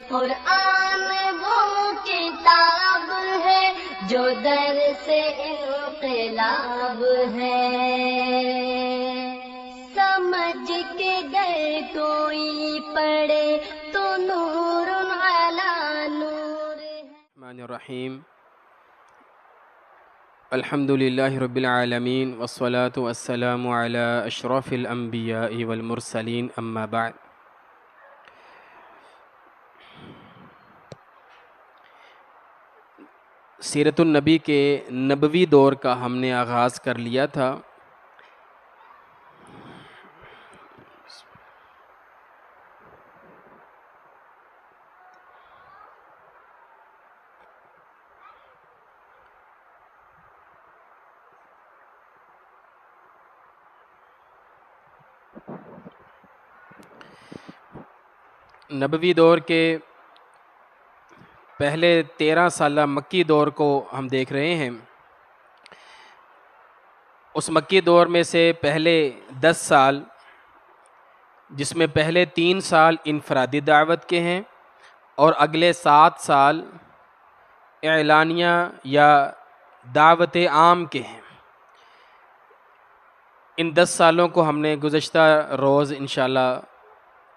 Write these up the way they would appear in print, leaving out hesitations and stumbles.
قرآن وہ کتاب ہے جو درس انقلاب ہے، سمجھ کے گر کوئی پڑھے تو نور علی نور ہے۔ الرحمن الرحیم، الحمد للہ رب العالمین والصلاة والسلام علی اشرف الانبیاء والمرسلین، اما بعد۔ سیرت النبی کے نبوی دور کا ہم نے آغاز کر لیا تھا۔ نبوی دور کے پہلے 13 سالہ مکی دور کو ہم دیکھ رہے ہیں۔ اس مکی دور میں سے پہلے 10 سال، جس میں پہلے 3 سال انفرادی دعوت کے ہیں اور اگلے 7 سال اعلانیہ یا دعوت عام کے ہیں۔ ان 10 سالوں کو ہم نے گزشتہ روز انشاءاللہ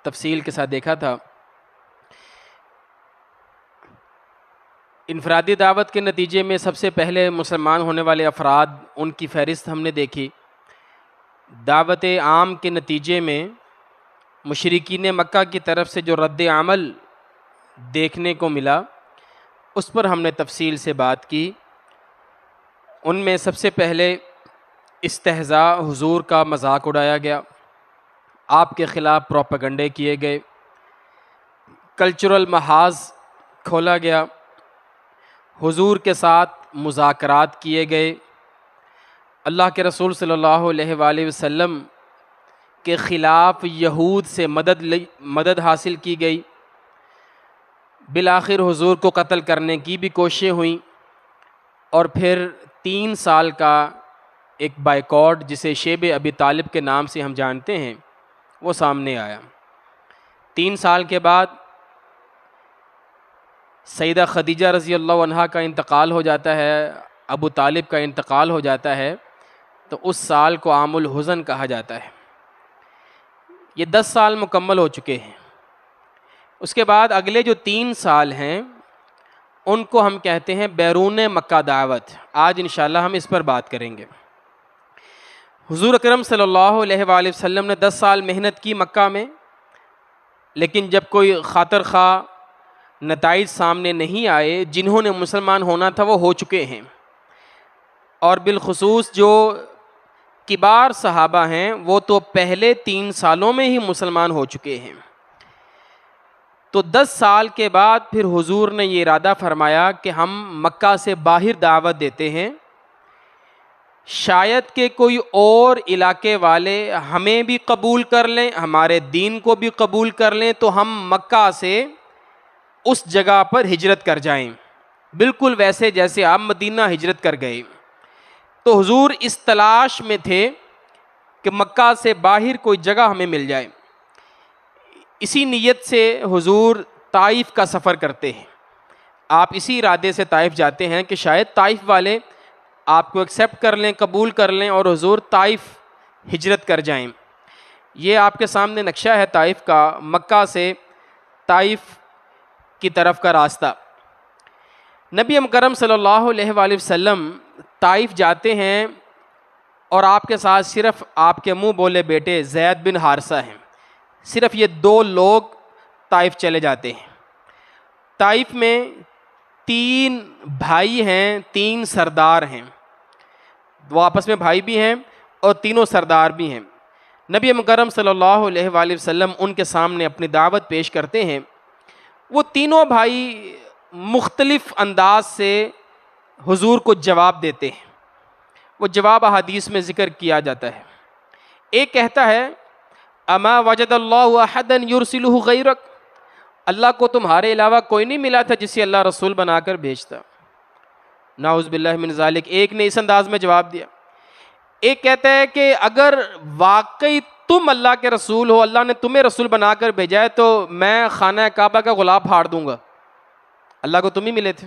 تفصیل کے ساتھ دیکھا تھا۔ انفرادی دعوت کے نتیجے میں سب سے پہلے مسلمان ہونے والے افراد، ان کی فہرست ہم نے دیکھی۔ دعوت عام کے نتیجے میں مشرکین مکہ کی طرف سے جو رد عمل دیکھنے کو ملا، اس پر ہم نے تفصیل سے بات کی۔ ان میں سب سے پہلے استہزاء حضور کا مذاق اڑایا گیا، آپ کے خلاف پروپیگنڈے کیے گئے، کلچرل محاذ کھولا گیا، حضور کے ساتھ مذاکرات کیے گئے، اللہ کے رسول صلی اللہ علیہ وآلہ وسلم کے خلاف یہود سے مدد حاصل کی گئی، بالآخر حضور کو قتل کرنے کی بھی کوششیں ہوئیں، اور پھر 3 سال کا ایک بائیکاٹ جسے شیب ابی طالب کے نام سے ہم جانتے ہیں، وہ سامنے آیا۔ 3 سال کے بعد سیدہ خدیجہ رضی اللہ عنہا کا انتقال ہو جاتا ہے، ابو طالب کا انتقال ہو جاتا ہے، تو اس سال کو عام الحزن کہا جاتا ہے۔ یہ 10 سال مکمل ہو چکے ہیں۔ اس کے بعد اگلے جو 3 سال ہیں ان کو ہم کہتے ہیں بیرون مکہ دعوت۔ آج انشاءاللہ ہم اس پر بات کریں گے۔ حضور اکرم صلی اللہ علیہ وآلہ وسلم نے 10 سال محنت کی مکہ میں، لیکن جب کوئی خاطر خواہ نتائج سامنے نہیں آئے، جنہوں نے مسلمان ہونا تھا وہ ہو چکے ہیں، اور بالخصوص جو کبار صحابہ ہیں وہ تو پہلے 3 سالوں میں ہی مسلمان ہو چکے ہیں۔ تو 10 سال کے بعد پھر حضور نے یہ ارادہ فرمایا کہ ہم مکہ سے باہر دعوت دیتے ہیں، شاید کہ کوئی اور علاقے والے ہمیں بھی قبول کر لیں، ہمارے دین کو بھی قبول کر لیں، تو ہم مکہ سے اس جگہ پر ہجرت کر جائیں، بالکل ویسے جیسے آپ مدینہ ہجرت کر گئے۔ تو حضور اس تلاش میں تھے کہ مکہ سے باہر کوئی جگہ ہمیں مل جائے۔ اسی نیت سے حضور طائف کا سفر کرتے ہیں۔ آپ اسی ارادے سے طائف جاتے ہیں کہ شاید طائف والے آپ کو ایکسیپٹ کر لیں، قبول کر لیں، اور حضور طائف ہجرت کر جائیں۔ یہ آپ کے سامنے نقشہ ہے طائف کا، مکہ سے طائف کی طرف کا راستہ۔ نبی مکرم صلی اللہ علیہ وآلہ وسلم طائف جاتے ہیں، اور آپ کے ساتھ صرف آپ کے منہ بولے بیٹے زید بن حارثہ ہیں، صرف یہ 2 لوگ طائف چلے جاتے ہیں۔ طائف میں 3 بھائی ہیں، 3 سردار ہیں، وہ آپس میں بھائی بھی ہیں اور تینوں سردار بھی ہیں۔ نبی مکرم صلی اللہ علیہ وآلہ وسلم ان کے سامنے اپنی دعوت پیش کرتے ہیں۔ وہ تینوں بھائی مختلف انداز سے حضور کو جواب دیتے ہیں، وہ جواب احادیث میں ذکر کیا جاتا ہے۔ ایک کہتا ہے اما وجد اللہ احدا یرسلہ غیرک، اللہ کو تمہارے علاوہ کوئی نہیں ملا تھا جسے اللہ رسول بنا کر بھیجتا، نعوذ باللہ من ذالک۔ ایک نے اس انداز میں جواب دیا۔ ایک کہتا ہے کہ اگر واقعی تم اللہ کے رسول ہو, اللہ نے تمہیں رسول بنا کر بھیجا ہے, تو میں خانہ کعبہ کا غلاف پھاڑ دوں گا, اللہ کو تم ہی ملے تھے.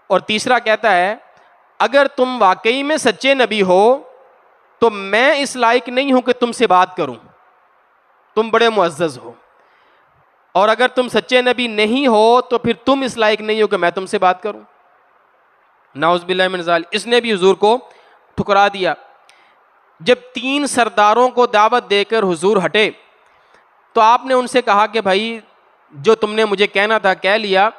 اور تیسرا کہتا ہے اگر تم واقعی میں سچے نبی ہو تو میں اس لائق نہیں ہوں کہ تم سے بات کروں, تم بڑے معزز ہو, اور اگر تم سچے نبی نہیں ہو تو پھر تم اس لائق نہیں ہو کہ میں تم سے بات کروں. نعوذ باللہ من ذالک. اس نے بھی حضور کو ٹھکرا دیا. جب 3 سرداروں کو دعوت دے کر حضور ہٹے تو آپ نے ان سے کہا کہ بھائی جو تم نے مجھے کہنا تھا کہہ لیا,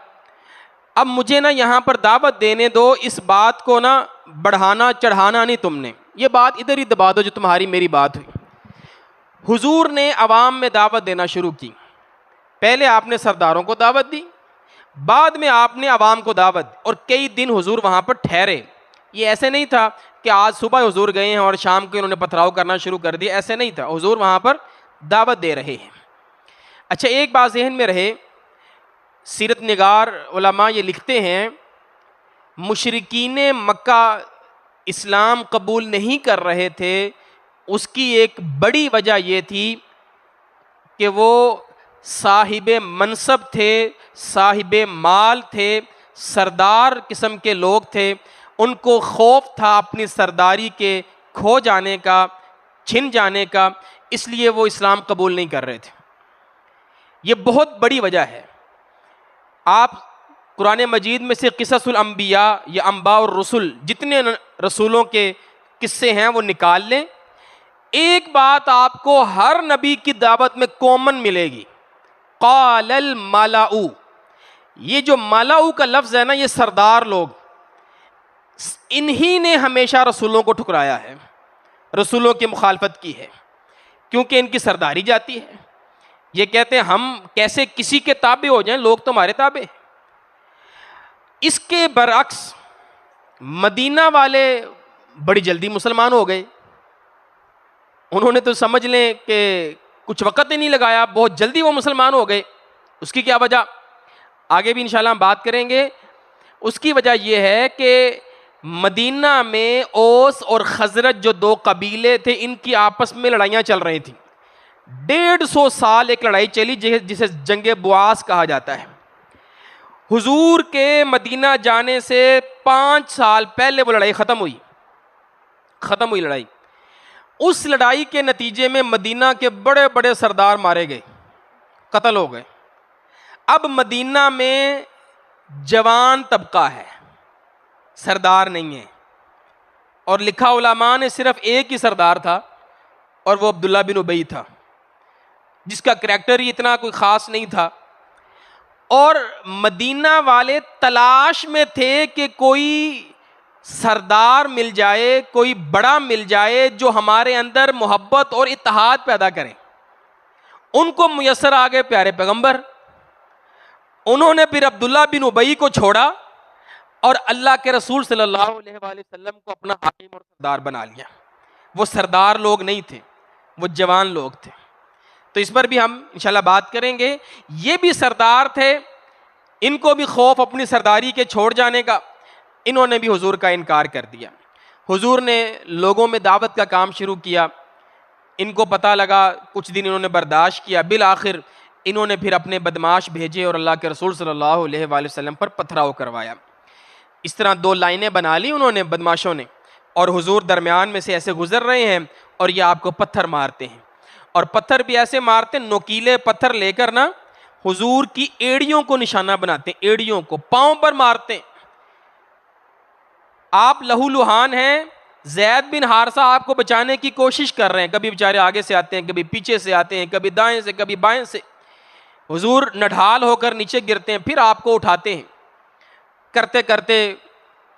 اب مجھے نا یہاں پر دعوت دینے دو, اس بات کو نا بڑھانا چڑھانا نہیں تم نے, یہ بات ادھر ہی دبا دو جو تمہاری میری بات ہوئی. حضور نے عوام میں دعوت دینا شروع کی. پہلے آپ نے سرداروں کو دعوت دی, بعد میں آپ نے عوام کو دعوت دی, اور کئی دن حضور وہاں پر ٹھہرے. یہ ایسے نہیں تھا کہ آج صبح حضور گئے ہیں اور شام کو انہوں نے پتھراؤ کرنا شروع کر دیا, ایسے نہیں تھا. حضور وہاں پر دعوت دے رہے ہیں. اچھا ایک بات ذہن میں رہے, سیرت نگار علماء یہ لکھتے ہیں مشرکین مکہ اسلام قبول نہیں کر رہے تھے, اس کی ایک بڑی وجہ یہ تھی کہ وہ صاحب منصب تھے, صاحب مال تھے, سردار قسم کے لوگ تھے. ان کو خوف تھا اپنی سرداری کے کھو جانے کا, چھن جانے کا, اس لیے وہ اسلام قبول نہیں کر رہے تھے. یہ بہت بڑی وجہ ہے. آپ قرآن مجید میں سے قصص الانبیاء یا انباء الرسل جتنے رسولوں کے قصے ہیں وہ نکال لیں, ایک بات آپ کو ہر نبی کی دعوت میں کامن ملے گی, قال الملأ. یہ جو ملأ کا لفظ ہے نا, یہ سردار لوگ, انہی نے ہمیشہ رسولوں کو ٹھکرایا ہے, رسولوں کی مخالفت کی ہے, کیونکہ ان کی سرداری جاتی ہے. یہ کہتے ہیں ہم کیسے کسی کے تابع ہو جائیں, لوگ تو ہمارے تابع. اس کے برعکس مدینہ والے بڑی جلدی مسلمان ہو گئے. انہوں نے تو سمجھ لیں کہ کچھ وقت ہی نہیں لگایا, بہت جلدی وہ مسلمان ہو گئے. اس کی کیا وجہ, آگے بھی انشاءاللہ ہم بات کریں گے. اس کی وجہ یہ ہے کہ مدینہ میں اوس اور خزرج جو 2 قبیلے تھے, ان کی آپس میں لڑائیاں چل رہی تھیں. 150 سال ایک لڑائی چلی جسے جنگ بواس کہا جاتا ہے. حضور کے مدینہ جانے سے 5 سال پہلے وہ لڑائی ختم ہوئی لڑائی. اس لڑائی کے نتیجے میں مدینہ کے بڑے بڑے سردار مارے گئے, قتل ہو گئے. اب مدینہ میں جوان طبقہ ہے, سردار نہیں ہے. اور لکھا علماء نے صرف ایک ہی سردار تھا, اور وہ عبداللہ بن ابی تھا, جس کا کریکٹر ہی اتنا کوئی خاص نہیں تھا. اور مدینہ والے تلاش میں تھے کہ کوئی سردار مل جائے, کوئی بڑا مل جائے جو ہمارے اندر محبت اور اتحاد پیدا کرے. ان کو میسر آ گئے پیارے پیغمبر. انہوں نے پھر عبداللہ بن ابی کو چھوڑا اور اللہ کے رسول صلی اللہ علیہ وآلہ وسلم کو اپنا حاکم اور سردار بنا لیا. وہ سردار لوگ نہیں تھے, وہ جوان لوگ تھے. تو اس پر بھی ہم انشاءاللہ بات کریں گے. یہ بھی سردار تھے, ان کو بھی خوف اپنی سرداری کے چھوڑ جانے کا, انہوں نے بھی حضور کا انکار کر دیا. حضور نے لوگوں میں دعوت کا کام شروع کیا, ان کو پتہ لگا, کچھ دن انہوں نے برداشت کیا, بالآخر انہوں نے پھر اپنے بدماش بھیجے اور اللہ کے رسول صلی اللہ علیہ وآلہ وسلم پر پتھراؤ کروایا. اس طرح 2 لائنیں بنا لی انہوں نے بدماشوں نے, اور حضور درمیان میں سے ایسے گزر رہے ہیں اور یہ آپ کو پتھر مارتے ہیں. اور پتھر بھی ایسے مارتے, نوکیلے پتھر لے کر نا حضور کی ایڑیوں کو نشانہ بناتے ہیں, ایڑیوں کو پاؤں پر مارتے ہیں. آپ لہو لہان ہیں, زید بن حارثہ آپ کو بچانے کی کوشش کر رہے ہیں, کبھی بیچارے آگے سے آتے ہیں, کبھی پیچھے سے آتے ہیں, کبھی دائیں سے کبھی بائیں سے. حضور نڈھال ہو کر نیچے گرتے ہیں, پھر آپ کو اٹھاتے ہیں. کرتے کرتے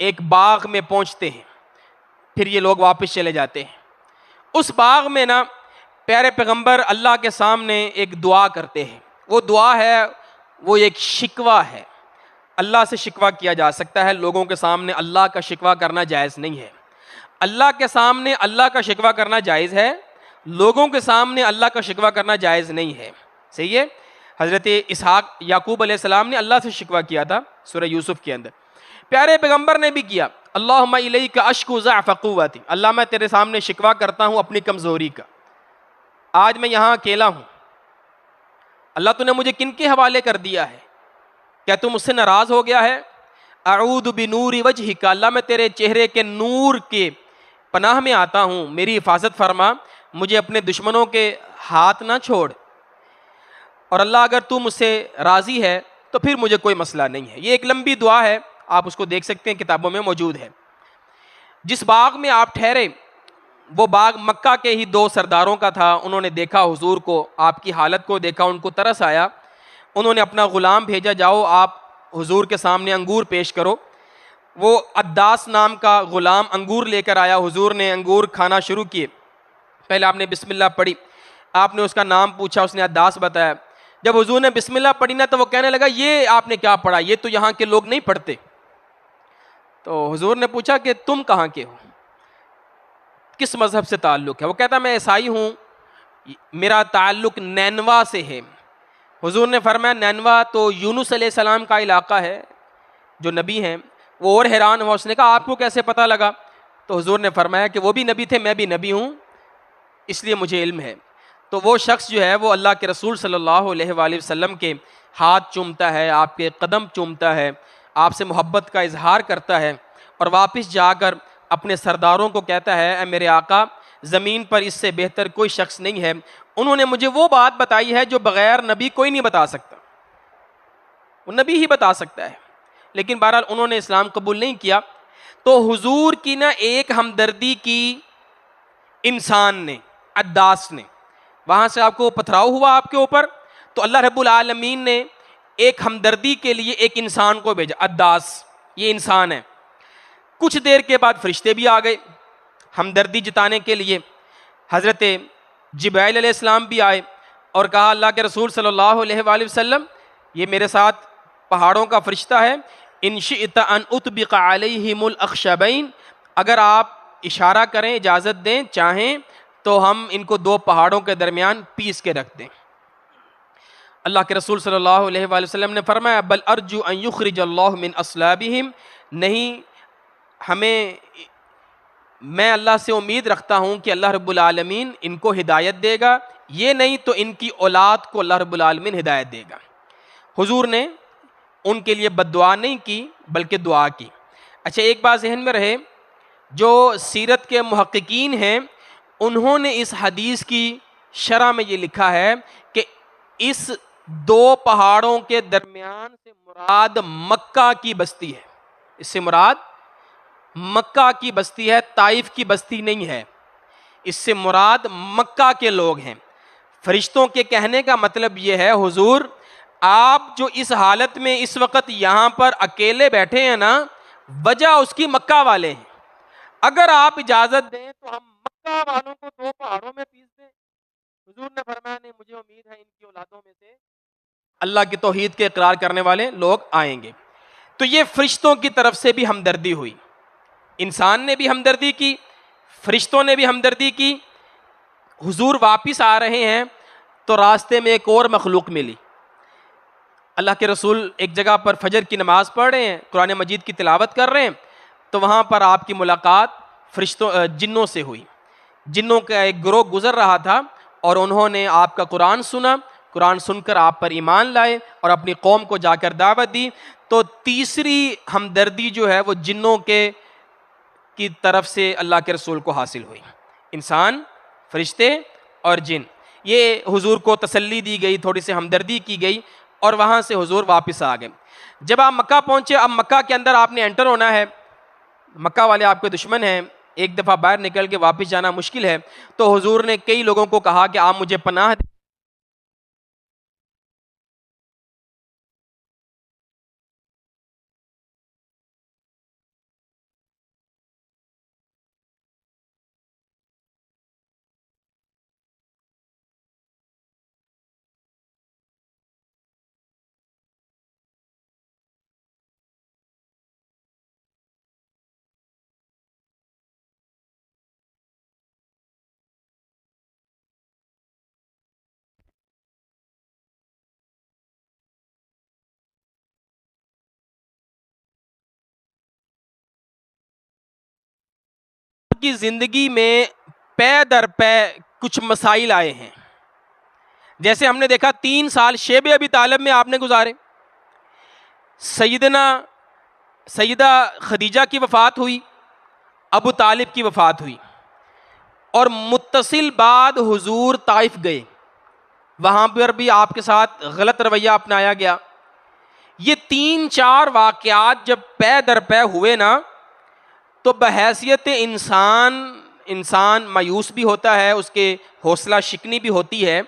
ایک باغ میں پہنچتے ہیں, پھر یہ لوگ واپس چلے جاتے ہیں. اس باغ میں نا پیارے پیغمبر اللہ کے سامنے ایک دعا کرتے ہیں. وہ دعا ہے, وہ ایک شکوہ ہے. اللہ سے شکوہ کیا جا سکتا ہے, لوگوں کے سامنے اللہ کا شکوہ کرنا جائز نہیں ہے. اللہ کے سامنے اللہ کا شکوہ کرنا جائز ہے, لوگوں کے سامنے اللہ کا شکوہ کرنا جائز نہیں ہے. صحیح ہے. حضرت اسحاق یعقوب علیہ السلام نے اللہ سے شکوہ کیا تھا سورہ یوسف کے اندر, پیارے پیغمبر نے بھی کیا. اللہم الیک اشکو ضعف قوتی, اللہ میں تیرے سامنے شکوہ کرتا ہوں اپنی کمزوری کا. آج میں یہاں اکیلا ہوں، اللہ تو نے مجھے کن کے حوالے کر دیا ہے؟ کیا تو مجھ سے ناراض ہو گیا ہے؟ اعوذ بنور وجہک، اللہ میں تیرے چہرے کے نور کے پناہ میں آتا ہوں، میری حفاظت فرما، مجھے اپنے دشمنوں کے ہاتھ نہ چھوڑ، اور اللہ اگر تو مجھ سے راضی ہے تو پھر مجھے کوئی مسئلہ نہیں ہے۔ یہ ایک لمبی دعا ہے، آپ اس کو دیکھ سکتے ہیں، کتابوں میں موجود ہے۔ جس باغ میں آپ ٹھہرے وہ باغ مکہ کے ہی دو سرداروں کا تھا، انہوں نے دیکھا حضور کو، آپ کی حالت کو دیکھا، ان کو ترس آیا، انہوں نے اپنا غلام بھیجا، جاؤ آپ حضور کے سامنے انگور پیش کرو۔ وہ عداس نام کا غلام انگور لے کر آیا، حضور نے انگور کھانا شروع کیے، پہلے آپ نے بسم اللہ پڑھی، آپ نے اس کا نام پوچھا، اس نے عداس بتایا، جب حضور نے بسم اللہ پڑھی نا تو وہ کہنے لگا یہ آپ نے کیا پڑھا، یہ تو یہاں کے لوگ نہیں پڑھتے۔ تو حضور نے پوچھا کہ تم کہاں کے ہو، کس مذہب سے تعلق ہے؟ وہ کہتا میں عیسائی ہوں، میرا تعلق نینوا سے ہے۔ حضور نے فرمایا نینوا تو یونس علیہ السلام کا علاقہ ہے جو نبی ہیں۔ وہ اور حیران ہوا، اس نے کہا آپ کو کیسے پتہ لگا؟ تو حضور نے فرمایا کہ وہ بھی نبی تھے، میں بھی نبی ہوں، اس لیے مجھے علم ہے۔ تو وہ شخص جو ہے وہ اللہ کے رسول صلی اللہ علیہ وآلہ وسلم کے ہاتھ چومتا ہے، آپ کے قدم چومتا ہے، آپ سے محبت کا اظہار کرتا ہے، اور واپس جا کر اپنے سرداروں کو کہتا ہے اے میرے آقا، زمین پر اس سے بہتر کوئی شخص نہیں ہے، انہوں نے مجھے وہ بات بتائی ہے جو بغیر نبی کوئی نہیں بتا سکتا، وہ نبی ہی بتا سکتا ہے، لیکن بہرحال انہوں نے اسلام قبول نہیں کیا۔ تو حضور کی نا ایک ہمدردی کی انسان نے، عداس نے، وہاں سے آپ کو پتھراؤ ہوا آپ کے اوپر، تو اللہ رب العالمین نے ایک ہمدردی کے لیے ایک انسان کو بھیجا، عداس یہ انسان ہے۔ کچھ دیر کے بعد فرشتے بھی آ گئے ہمدردی جتانے کے لیے، حضرت جبرائیل علیہ السلام بھی آئے اور کہا اللہ کے رسول صلی اللہ علیہ وآلہ وسلم یہ میرے ساتھ پہاڑوں کا فرشتہ ہے، ان شئت ان اطبق علیہم الاخشبین، اگر آپ اشارہ کریں، اجازت دیں، چاہیں تو ہم ان کو دو پہاڑوں کے درمیان پیس کے رکھ دیں۔ اللہ کے رسول صلی اللہ علیہ وآلہ وسلم نے فرمایا بل ارجو ان یخرج اللہ من اصلابہم، نہیں میں اللہ سے امید رکھتا ہوں کہ اللہ رب العالمین ان کو ہدایت دے گا، یہ نہیں تو ان کی اولاد کو اللہ رب العالمین ہدایت دے گا۔ حضور نے ان کے لیے بد دعا نہیں کی بلکہ دعا کی۔ اچھا ایک بات ذہن میں رہے، جو سیرت کے محققین ہیں انہوں نے اس حدیث کی شرح میں یہ لکھا ہے کہ اس دو پہاڑوں کے درمیان سے مراد مکہ کی بستی ہے، اس سے مراد مکہ کی بستی ہے، طائف کی بستی نہیں ہے، اس سے مراد مکہ کے لوگ ہیں۔ فرشتوں کے کہنے کا مطلب یہ ہے حضور آپ جو اس حالت میں اس وقت یہاں پر اکیلے بیٹھے ہیں نا، وجہ اس کی مکہ والے ہیں، اگر آپ اجازت دیں تو ہم مکہ والوں کو دو پہاڑوں میں پیس دیں۔ حضور نے فرمایا نہیں، مجھے امید ہے ان کی اولادوں میں سے اللہ کی توحید کے اقرار کرنے والے لوگ آئیں گے۔ تو یہ فرشتوں کی طرف سے بھی ہمدردی ہوئی، انسان نے بھی ہمدردی کی، فرشتوں نے بھی ہمدردی کی۔ حضور واپس آ رہے ہیں تو راستے میں ایک اور مخلوق ملی، اللہ کے رسول ایک جگہ پر فجر کی نماز پڑھ رہے ہیں، قرآن مجید کی تلاوت کر رہے ہیں، تو وہاں پر آپ کی ملاقات جنوں سے ہوئی۔ جنوں کا ایک گروہ گزر رہا تھا اور انہوں نے آپ کا قرآن سنا، قرآن سن کر آپ پر ایمان لائے اور اپنی قوم کو جا کر دعوت دی۔ تو تیسری ہمدردی جو ہے وہ جنوں کی طرف سے اللہ کے رسول کو حاصل ہوئی، انسان، فرشتے اور جن، یہ حضور کو تسلی دی گئی، تھوڑی سی ہمدردی کی گئی اور وہاں سے حضور واپس آ گئے۔ جب آپ مکہ پہنچے، اب مکہ کے اندر آپ نے انٹر ہونا ہے، مکہ والے آپ کے دشمن ہیں، ایک دفعہ باہر نکل کے واپس جانا مشکل ہے، تو حضور نے کئی لوگوں کو کہا کہ آپ مجھے پناہ دیں۔ کی زندگی میں پے در پے کچھ مسائل آئے ہیں، جیسے ہم نے دیکھا 3 سال شیب ابی طالب میں آپ نے گزارے، سیدہ خدیجہ کی وفات ہوئی، ابو طالب کی وفات ہوئی، اور متصل بعد حضور طائف گئے، وہاں پر بھی آپ کے ساتھ غلط رویہ اپنایا گیا۔ یہ 3-4 واقعات جب پے در پے ہوئے نا، تو بحیثیت انسان مایوس بھی ہوتا ہے، اس کے حوصلہ شکنی بھی ہوتی ہے۔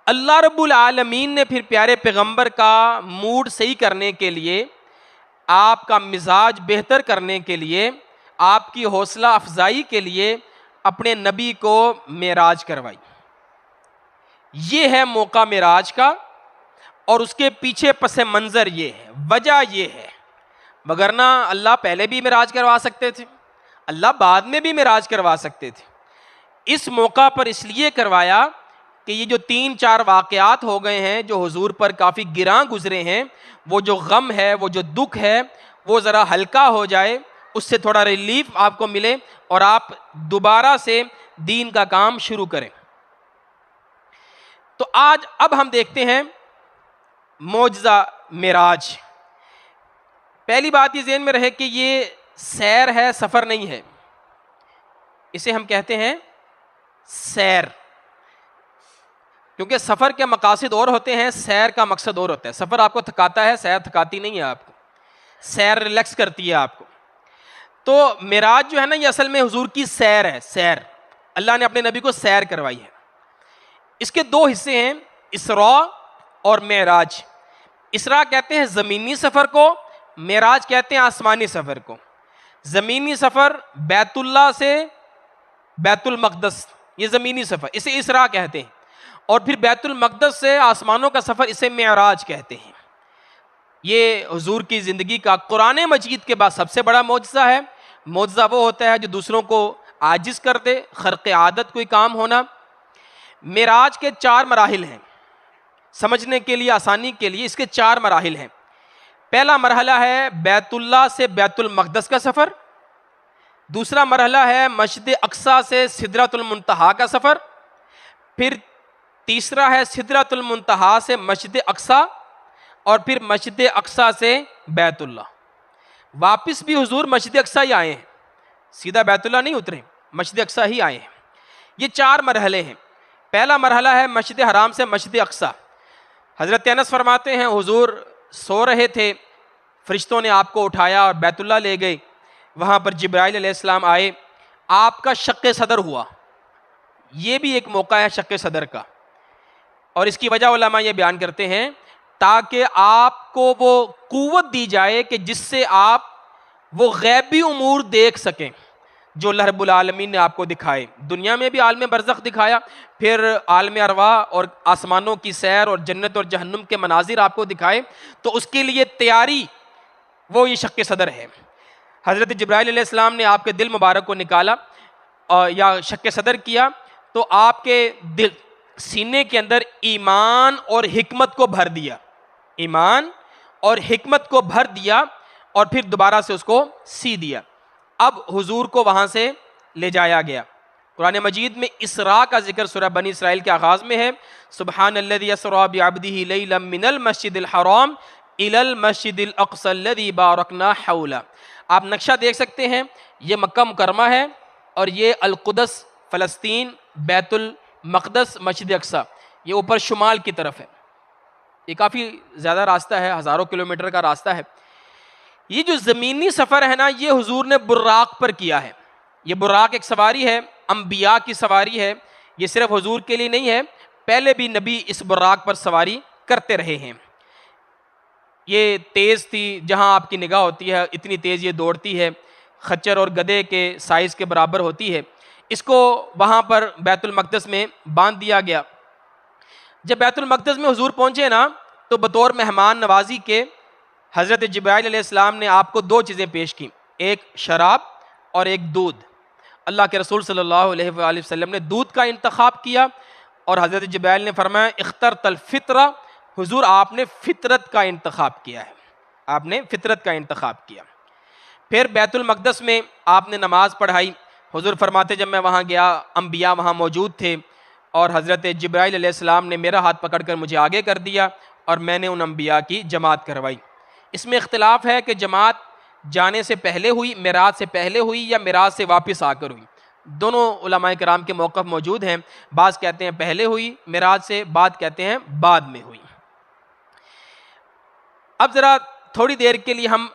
اللہ رب العالمین نے پھر پیارے پیغمبر کا موڈ صحیح کرنے کے لیے، آپ کا مزاج بہتر کرنے کے لیے، آپ کی حوصلہ افزائی کے لیے اپنے نبی کو معراج کروائی۔ یہ ہے موقع معراج کا، اور اس کے پیچھے پس منظر یہ ہے، وجہ یہ ہے، وگرنہ اللہ پہلے بھی معراج کروا سکتے تھے، اللہ بعد میں بھی معراج کروا سکتے تھے۔ اس موقع پر اس لیے کروایا کہ یہ جو 3-4 واقعات ہو گئے ہیں جو حضور پر کافی گراں گزرے ہیں، وہ جو غم ہے، وہ جو دکھ ہے، وہ ذرا ہلکا ہو جائے، اس سے تھوڑا ریلیف آپ کو ملے، اور آپ دوبارہ سے دین کا کام شروع کریں۔ تو اب ہم دیکھتے ہیں معجزہ معراج۔ پہلی بات یہ ذہن میں رہے کہ یہ سیر ہے، سفر نہیں ہے، اسے ہم کہتے ہیں سیر، کیونکہ سفر کے مقاصد اور ہوتے ہیں، سیر کا مقصد اور ہوتا ہے۔ سفر آپ کو تھکاتا ہے، سیر تھکاتی نہیں ہے آپ کو، سیر ریلیکس کرتی ہے آپ کو۔ تو معراج جو ہے نا، یہ اصل میں حضور کی سیر ہے، سیر، اللہ نے اپنے نبی کو سیر کروائی ہے۔ اس کے 2 حصے ہیں، اسراء اور معراج۔ اسراء کہتے ہیں زمینی سفر کو، معراج کہتے ہیں آسمانی سفر کو۔ زمینی سفر بیت اللہ سے بیت المقدس، یہ زمینی سفر، اسے اسراء کہتے ہیں، اور پھر بیت المقدس سے آسمانوں کا سفر، اسے معراج کہتے ہیں۔ یہ حضور کی زندگی کا قرآن مجید کے بعد سب سے بڑا معجزہ ہے۔ معجزہ وہ ہوتا ہے جو دوسروں کو عاجز کر دے، خرق عادت کوئی کام ہونا۔ معراج کے 4 مراحل ہیں، سمجھنے کے لیے، آسانی کے لیے اس کے 4 مراحل ہیں۔ پہلا مرحلہ ہے بیت اللہ سے بیت المقدس کا سفر، دوسرا مرحلہ ہے مسجد اقصیٰ سے سدرۃ المنتہا کا سفر، پھر تیسرا ہے سدرۃ المنتہا سے مسجد اقصیٰ، اور پھر مسجد اقصیٰ سے بیت اللہ۔ واپس بھی حضور مسجد اقصیٰ ہی آئے ہیں، سیدھا بیت اللہ نہیں اترے، مسجد اقصیٰ ہی آئے ہیں۔ یہ 4 مرحلے ہیں۔ پہلا مرحلہ ہے مسجد حرام سے مسجد اقصیٰ۔ حضرت انس فرماتے ہیں حضور سو رہے تھے، فرشتوں نے آپ کو اٹھایا اور بیت اللہ لے گئے، وہاں پر جبرائیل علیہ السلام آئے، آپ کا شق صدر ہوا۔ یہ بھی ایک موقع ہے شق صدر کا، اور اس کی وجہ علماء یہ بیان کرتے ہیں تاکہ آپ کو وہ قوت دی جائے کہ جس سے آپ وہ غیبی امور دیکھ سکیں جو اللہ رب العالمین نے آپ کو دکھائے۔ دنیا میں بھی عالم برزخ دکھایا، پھر عالم ارواح اور آسمانوں کی سیر اور جنت اور جہنم کے مناظر آپ کو دکھائے، تو اس کے لیے تیاری وہ یہ شق صدر ہے۔ حضرت جبرائیل علیہ السلام نے آپ کے دل مبارک کو نکالا یا شق صدر کیا، تو آپ کے دل سینے کے اندر ایمان اور حکمت کو بھر دیا، ایمان اور حکمت کو بھر دیا، اور پھر دوبارہ سے اس کو سی دیا۔ اب حضور کو وہاں سے لے جایا گیا۔ قرآن مجید میں اسراء کا ذکر سورہ بنی اسرائیل کے آغاز میں ہے، سبحان الذی اسریٰ بعبدہ لیلا من المسجد الحرام الی المسجد الاقصی الذی بارکنا حولہ۔ آپ نقشہ دیکھ سکتے ہیں، یہ مکہ مکرمہ ہے، اور یہ القدس فلسطین بیت المقدس مسجد اقصیٰ، یہ اوپر شمال کی طرف ہے۔ یہ کافی زیادہ راستہ ہے، ہزاروں کلومیٹر کا راستہ ہے۔ یہ جو زمینی سفر ہے نا، یہ حضور نے براق پر کیا ہے۔ یہ براق ایک سواری ہے، انبیاء کی سواری ہے، یہ صرف حضور کے لیے نہیں ہے، پہلے بھی نبی اس براق پر سواری کرتے رہے ہیں۔ یہ تیز تھی، جہاں آپ کی نگاہ ہوتی ہے اتنی تیز یہ دوڑتی ہے، خچر اور گدھے کے سائز کے برابر ہوتی ہے۔ اس کو وہاں پر بیت المقدس میں باندھ دیا گیا۔ جب بیت المقدس میں حضور پہنچے نا، تو بطور مہمان نوازی کے حضرت جبرائیل علیہ السلام نے آپ کو 2 چیزیں پیش کی، ایک شراب اور ایک دودھ۔ اللہ کے رسول صلی اللہ علیہ وآلہ وسلم نے دودھ کا انتخاب کیا، اور حضرت جبرائیل نے فرمایا اخترت الفطرہ، حضور آپ نے فطرت کا انتخاب کیا ہے، آپ نے فطرت کا انتخاب کیا۔ پھر بیت المقدس میں آپ نے نماز پڑھائی۔ حضور فرماتے جب میں وہاں گیا، انبیاء وہاں موجود تھے، اور حضرت جبرائیل علیہ السلام نے میرا ہاتھ پکڑ کر مجھے آگے کر دیا اور میں نے ان انبیاء کی جماعت کروائی۔ اس میں اختلاف ہے کہ جماعت جانے سے پہلے ہوئی، معراج سے پہلے ہوئی، یا معراج سے واپس آ کر ہوئی۔ دونوں علماء کرام کے موقف موجود ہیں، بعض کہتے ہیں پہلے ہوئی معراج سے، بعض کہتے ہیں بعد میں ہوئی۔ اب ذرا تھوڑی دیر کے لیے ہم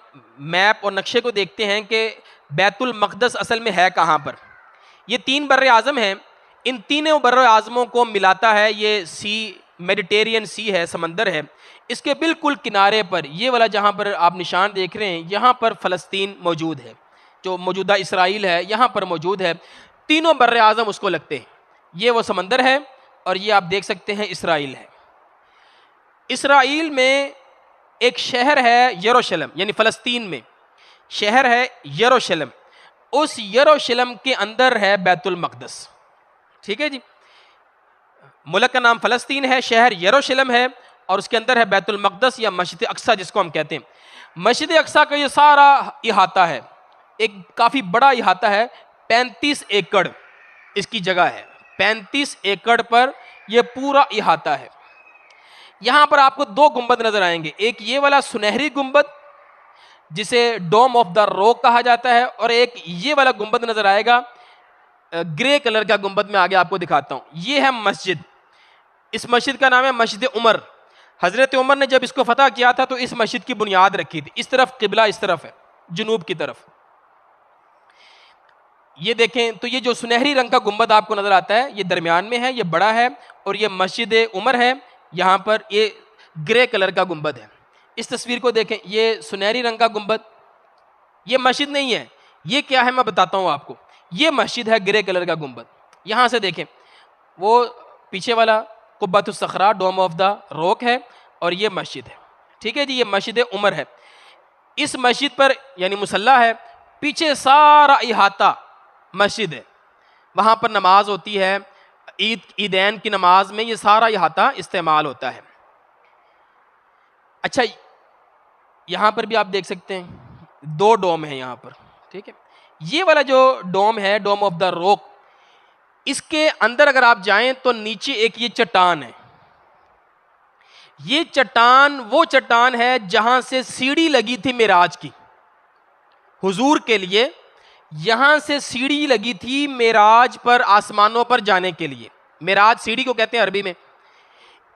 میپ اور نقشے کو دیکھتے ہیں کہ بیت المقدس اصل میں ہے کہاں پر۔ یہ 3 بر اعظم ہیں، ان تینوں بر اعظموں کو ملاتا ہے یہ سی، میڈیٹیرین سی ہے، سمندر ہے۔ اس کے بالکل کنارے پر یہ والا جہاں پر آپ نشان دیکھ رہے ہیں، یہاں پر فلسطین موجود ہے، جو موجودہ اسرائیل ہے یہاں پر موجود ہے۔ تینوں بر اعظم اس کو لگتے ہیں۔ یہ وہ سمندر ہے اور یہ آپ دیکھ سکتے ہیں اسرائیل ہے۔ اسرائیل میں ایک شہر ہے یروشلم، یعنی فلسطین میں شہر ہے یروشلم، اس یروشلم کے اندر ہے بیت المقدس۔ ٹھیک ہے جی، ملک کا نام فلسطین ہے، شہر یروشلم ہے، اور اس کے اندر ہے بیت المقدس یا مسجد اقصیٰ جس کو ہم کہتے ہیں۔ مسجد اقصیٰ کا یہ سارا احاطہ ہے، ایک کافی بڑا احاطہ ہے، 35 ایکڑ اس کی جگہ ہے، 35 ایکڑ پر یہ پورا احاطہ ہے۔ یہاں پر آپ کو 2 گنبد نظر آئیں گے، ایک یہ والا سنہری گنبد جسے ڈوم آف دا روک کہا جاتا ہے، اور ایک یہ والا گنبد نظر آئے گا گرے کلر کا گنبد، میں آگے آپ کو دکھاتا ہوں۔ یہ ہے مسجد، اس مسجد کا نام ہے مسجد عمر۔ حضرت عمر نے جب اس کو فتح کیا تھا تو اس مسجد کی بنیاد رکھی تھی۔ اس طرف قبلہ اس طرف ہے، جنوب کی طرف۔ یہ دیکھیں تو یہ جو سنہری رنگ کا گنبد آپ کو نظر آتا ہے یہ درمیان میں ہے، یہ بڑا ہے، اور یہ مسجد عمر ہے، یہاں پر یہ گرے کلر کا گنبد ہے۔ اس تصویر کو دیکھیں، یہ سنہری رنگ کا گنبد، یہ مسجد نہیں ہے، یہ کیا ہے میں بتاتا ہوں آپ کو۔ یہ مسجد ہے گرے کلر کا گنبد۔ یہاں سے دیکھیں وہ پیچھے والا قبۃ الصخرہ ڈوم آف دا روک ہے، اور یہ مسجد ہے۔ ٹھیک ہے جی، یہ مسجد عمر ہے۔ اس مسجد پر یعنی مصلی ہے، پیچھے سارا احاطہ مسجد ہے، وہاں پر نماز ہوتی ہے، عیدین کی نماز میں یہ سارا احاطہ استعمال ہوتا ہے۔ اچھا، یہاں پر بھی آپ دیکھ سکتے ہیں 2 ڈوم ہیں یہاں پر۔ ٹھیک ہے، یہ والا جو ڈوم ہے ڈوم آف دا روک، اس کے اندر اگر آپ جائیں تو نیچے ایک یہ چٹان ہے۔ یہ چٹان وہ چٹان ہے جہاں سے سیڑھی لگی تھی معراج کی، حضور کے لیے یہاں سے سیڑھی لگی تھی معراج پر، آسمانوں پر جانے کے لیے۔ معراج سیڑھی کو کہتے ہیں عربی میں،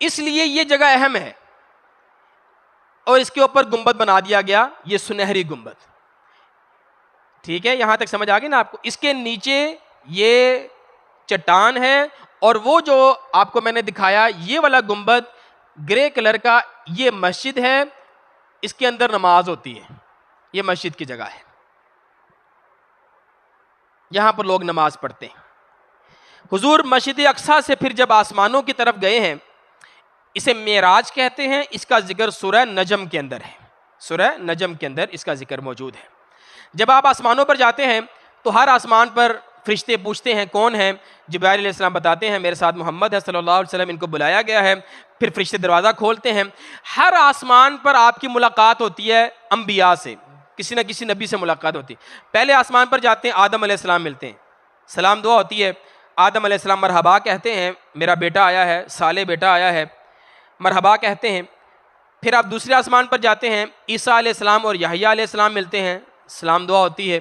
اس لیے یہ جگہ اہم ہے، اور اس کے اوپر گنبد بنا دیا گیا، یہ سنہری گنبد۔ ٹھیک ہے، یہاں تک سمجھ آ گئی نا آپ کو۔ اس کے نیچے یہ چٹان ہے، اور وہ جو آپ کو میں نے دکھایا یہ والا گنبد گرے کلر کا، یہ مسجد ہے، اس کے اندر نماز ہوتی ہے، یہ مسجد کی جگہ ہے، یہاں پر لوگ نماز پڑھتے ہیں۔ حضور مسجد اقصیٰ سے پھر جب آسمانوں کی طرف گئے ہیں، اسے معراج کہتے ہیں، اس کا ذکر سورہ نجم کے اندر ہے، سورہ نجم کے اندر اس کا ذکر موجود ہے۔ جب آپ آسمانوں پر جاتے ہیں تو ہر آسمان پر فرشتے پوچھتے ہیں کون ہیں، جبرائیل علیہ السلام بتاتے ہیں میرے ساتھ محمد ہے صلی اللہ علیہ وسلم، ان کو بلایا گیا ہے۔ پھر فرشتے دروازہ کھولتے ہیں، ہر آسمان پر آپ کی ملاقات ہوتی ہے انبیاء سے، کسی نہ کسی نبی سے ملاقات ہوتی ہے۔ پہلے آسمان پر جاتے ہیں، آدم علیہ السلام ملتے ہیں، سلام دعا ہوتی ہے، آدم علیہ السلام مرحبا کہتے ہیں، میرا بیٹا آیا ہے، صالح بیٹا آیا ہے، مرحبا کہتے ہیں۔ پھر آپ دوسرے آسمان پر جاتے ہیں، عیسیٰ علیہ السلام اور یحییٰ علیہ السلام ملتے ہیں، سلام دعا ہوتی ہے۔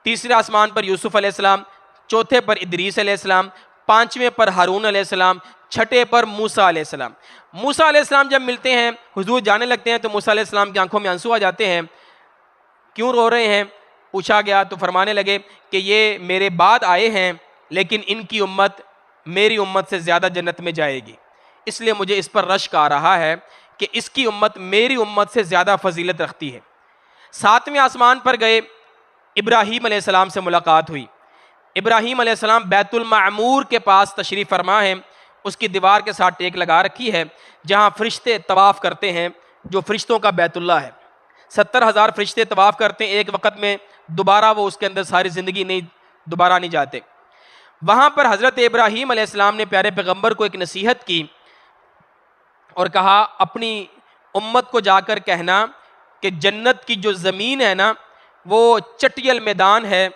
تیسرے آسمان پر یوسف علیہ السلام، چوتھے پر ادریس علیہ السلام، پانچویں پر ہارون علیہ السلام، چھٹے پر موسیٰ علیہ السلام۔ موسیٰ علیہ السلام جب ملتے ہیں، حضور جانے لگتے ہیں تو موسیٰ علیہ السلام کی آنکھوں میں آنسو آ جاتے ہیں۔ کیوں رو رہے ہیں پوچھا گیا تو فرمانے لگے کہ یہ میرے بعد آئے ہیں، لیکن ان کی امت میری امت سے زیادہ جنت میں جائے گی، اس لیے مجھے اس پر رشک آ رہا ہے کہ اس کی امت میری امت سے زیادہ فضیلت رکھتی ہے۔ 7ویں آسمان پر گئے، ابراہیم علیہ السلام سے ملاقات ہوئی۔ ابراہیم علیہ السلام بیت المعمور کے پاس تشریف فرما ہیں، اس کی دیوار کے ساتھ ٹیک لگا رکھی ہے، جہاں فرشتے طواف کرتے ہیں، جو فرشتوں کا بیت اللہ ہے۔ 70,000 فرشتے طواف کرتے ہیں ایک وقت میں، دوبارہ وہ اس کے اندر ساری زندگی دوبارہ نہیں جاتے۔ وہاں پر حضرت ابراہیم علیہ السلام نے پیارے پیغمبر کو ایک نصیحت کی اور کہا اپنی امت کو جا کر کہنا کہ جنت کی جو زمین ہے نا وہ چٹیل میدان ہے،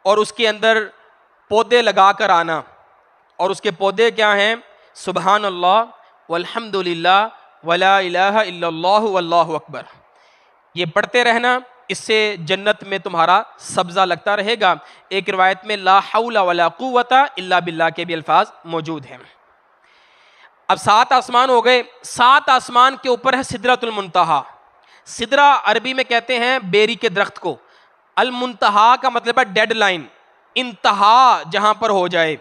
اور اس کے اندر پودے لگا کر آنا، اور اس کے پودے کیا ہیں؟ سبحان اللہ والحمد للہ ولا الہ الا اللہ واللہ اکبر. یہ پڑھتے رہنا، اس سے جنت میں تمہارا سبزہ لگتا رہے گا. ایک روایت میں لا حول ولا قوت الا باللہ کے بھی الفاظ موجود ہیں. اب 7 آسمان ہو گئے. 7 آسمان کے اوپر ہے سدرۃ المنتہا. سدرہ عربی میں کہتے ہیں بیری کے درخت کو. المنتہا کا مطلب ہے ڈیڈ لائن، انتہا جہاں پر ہو جائے.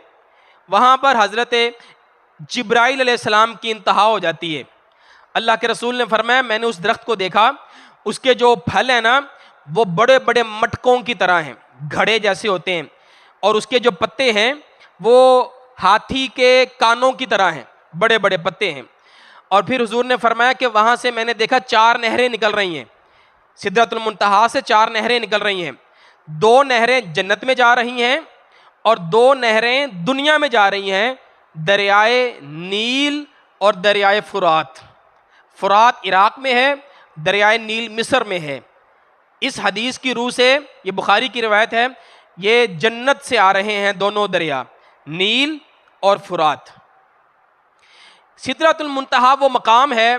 وہاں پر حضرت جبرائیل علیہ السلام کی انتہا ہو جاتی ہے. اللہ کے رسول نے فرمایا میں نے اس درخت کو دیکھا، اس کے جو پھل ہیں نا وہ بڑے بڑے مٹکوں کی طرح ہیں، گھڑے جیسے ہوتے ہیں، اور اس کے جو پتے ہیں وہ ہاتھی کے کانوں کی طرح ہیں، بڑے بڑے پتے ہیں. اور پھر حضور نے فرمایا کہ وہاں سے میں نے دیکھا 4 نہریں نکل رہی ہیں. سدرۃ المنتہا سے 4 نہریں نکل رہی ہیں. 2 نہریں جنت میں جا رہی ہیں اور 2 نہریں دنیا میں جا رہی ہیں، دریائے نیل اور دریائے فرات. فرات عراق میں ہے، دریائے نیل مصر میں ہے. اس حدیث کی روح سے، یہ بخاری کی روایت ہے، یہ جنت سے آ رہے ہیں دونوں دریا، نیل اور فرات. سدرۃ المنتہا وہ مقام ہے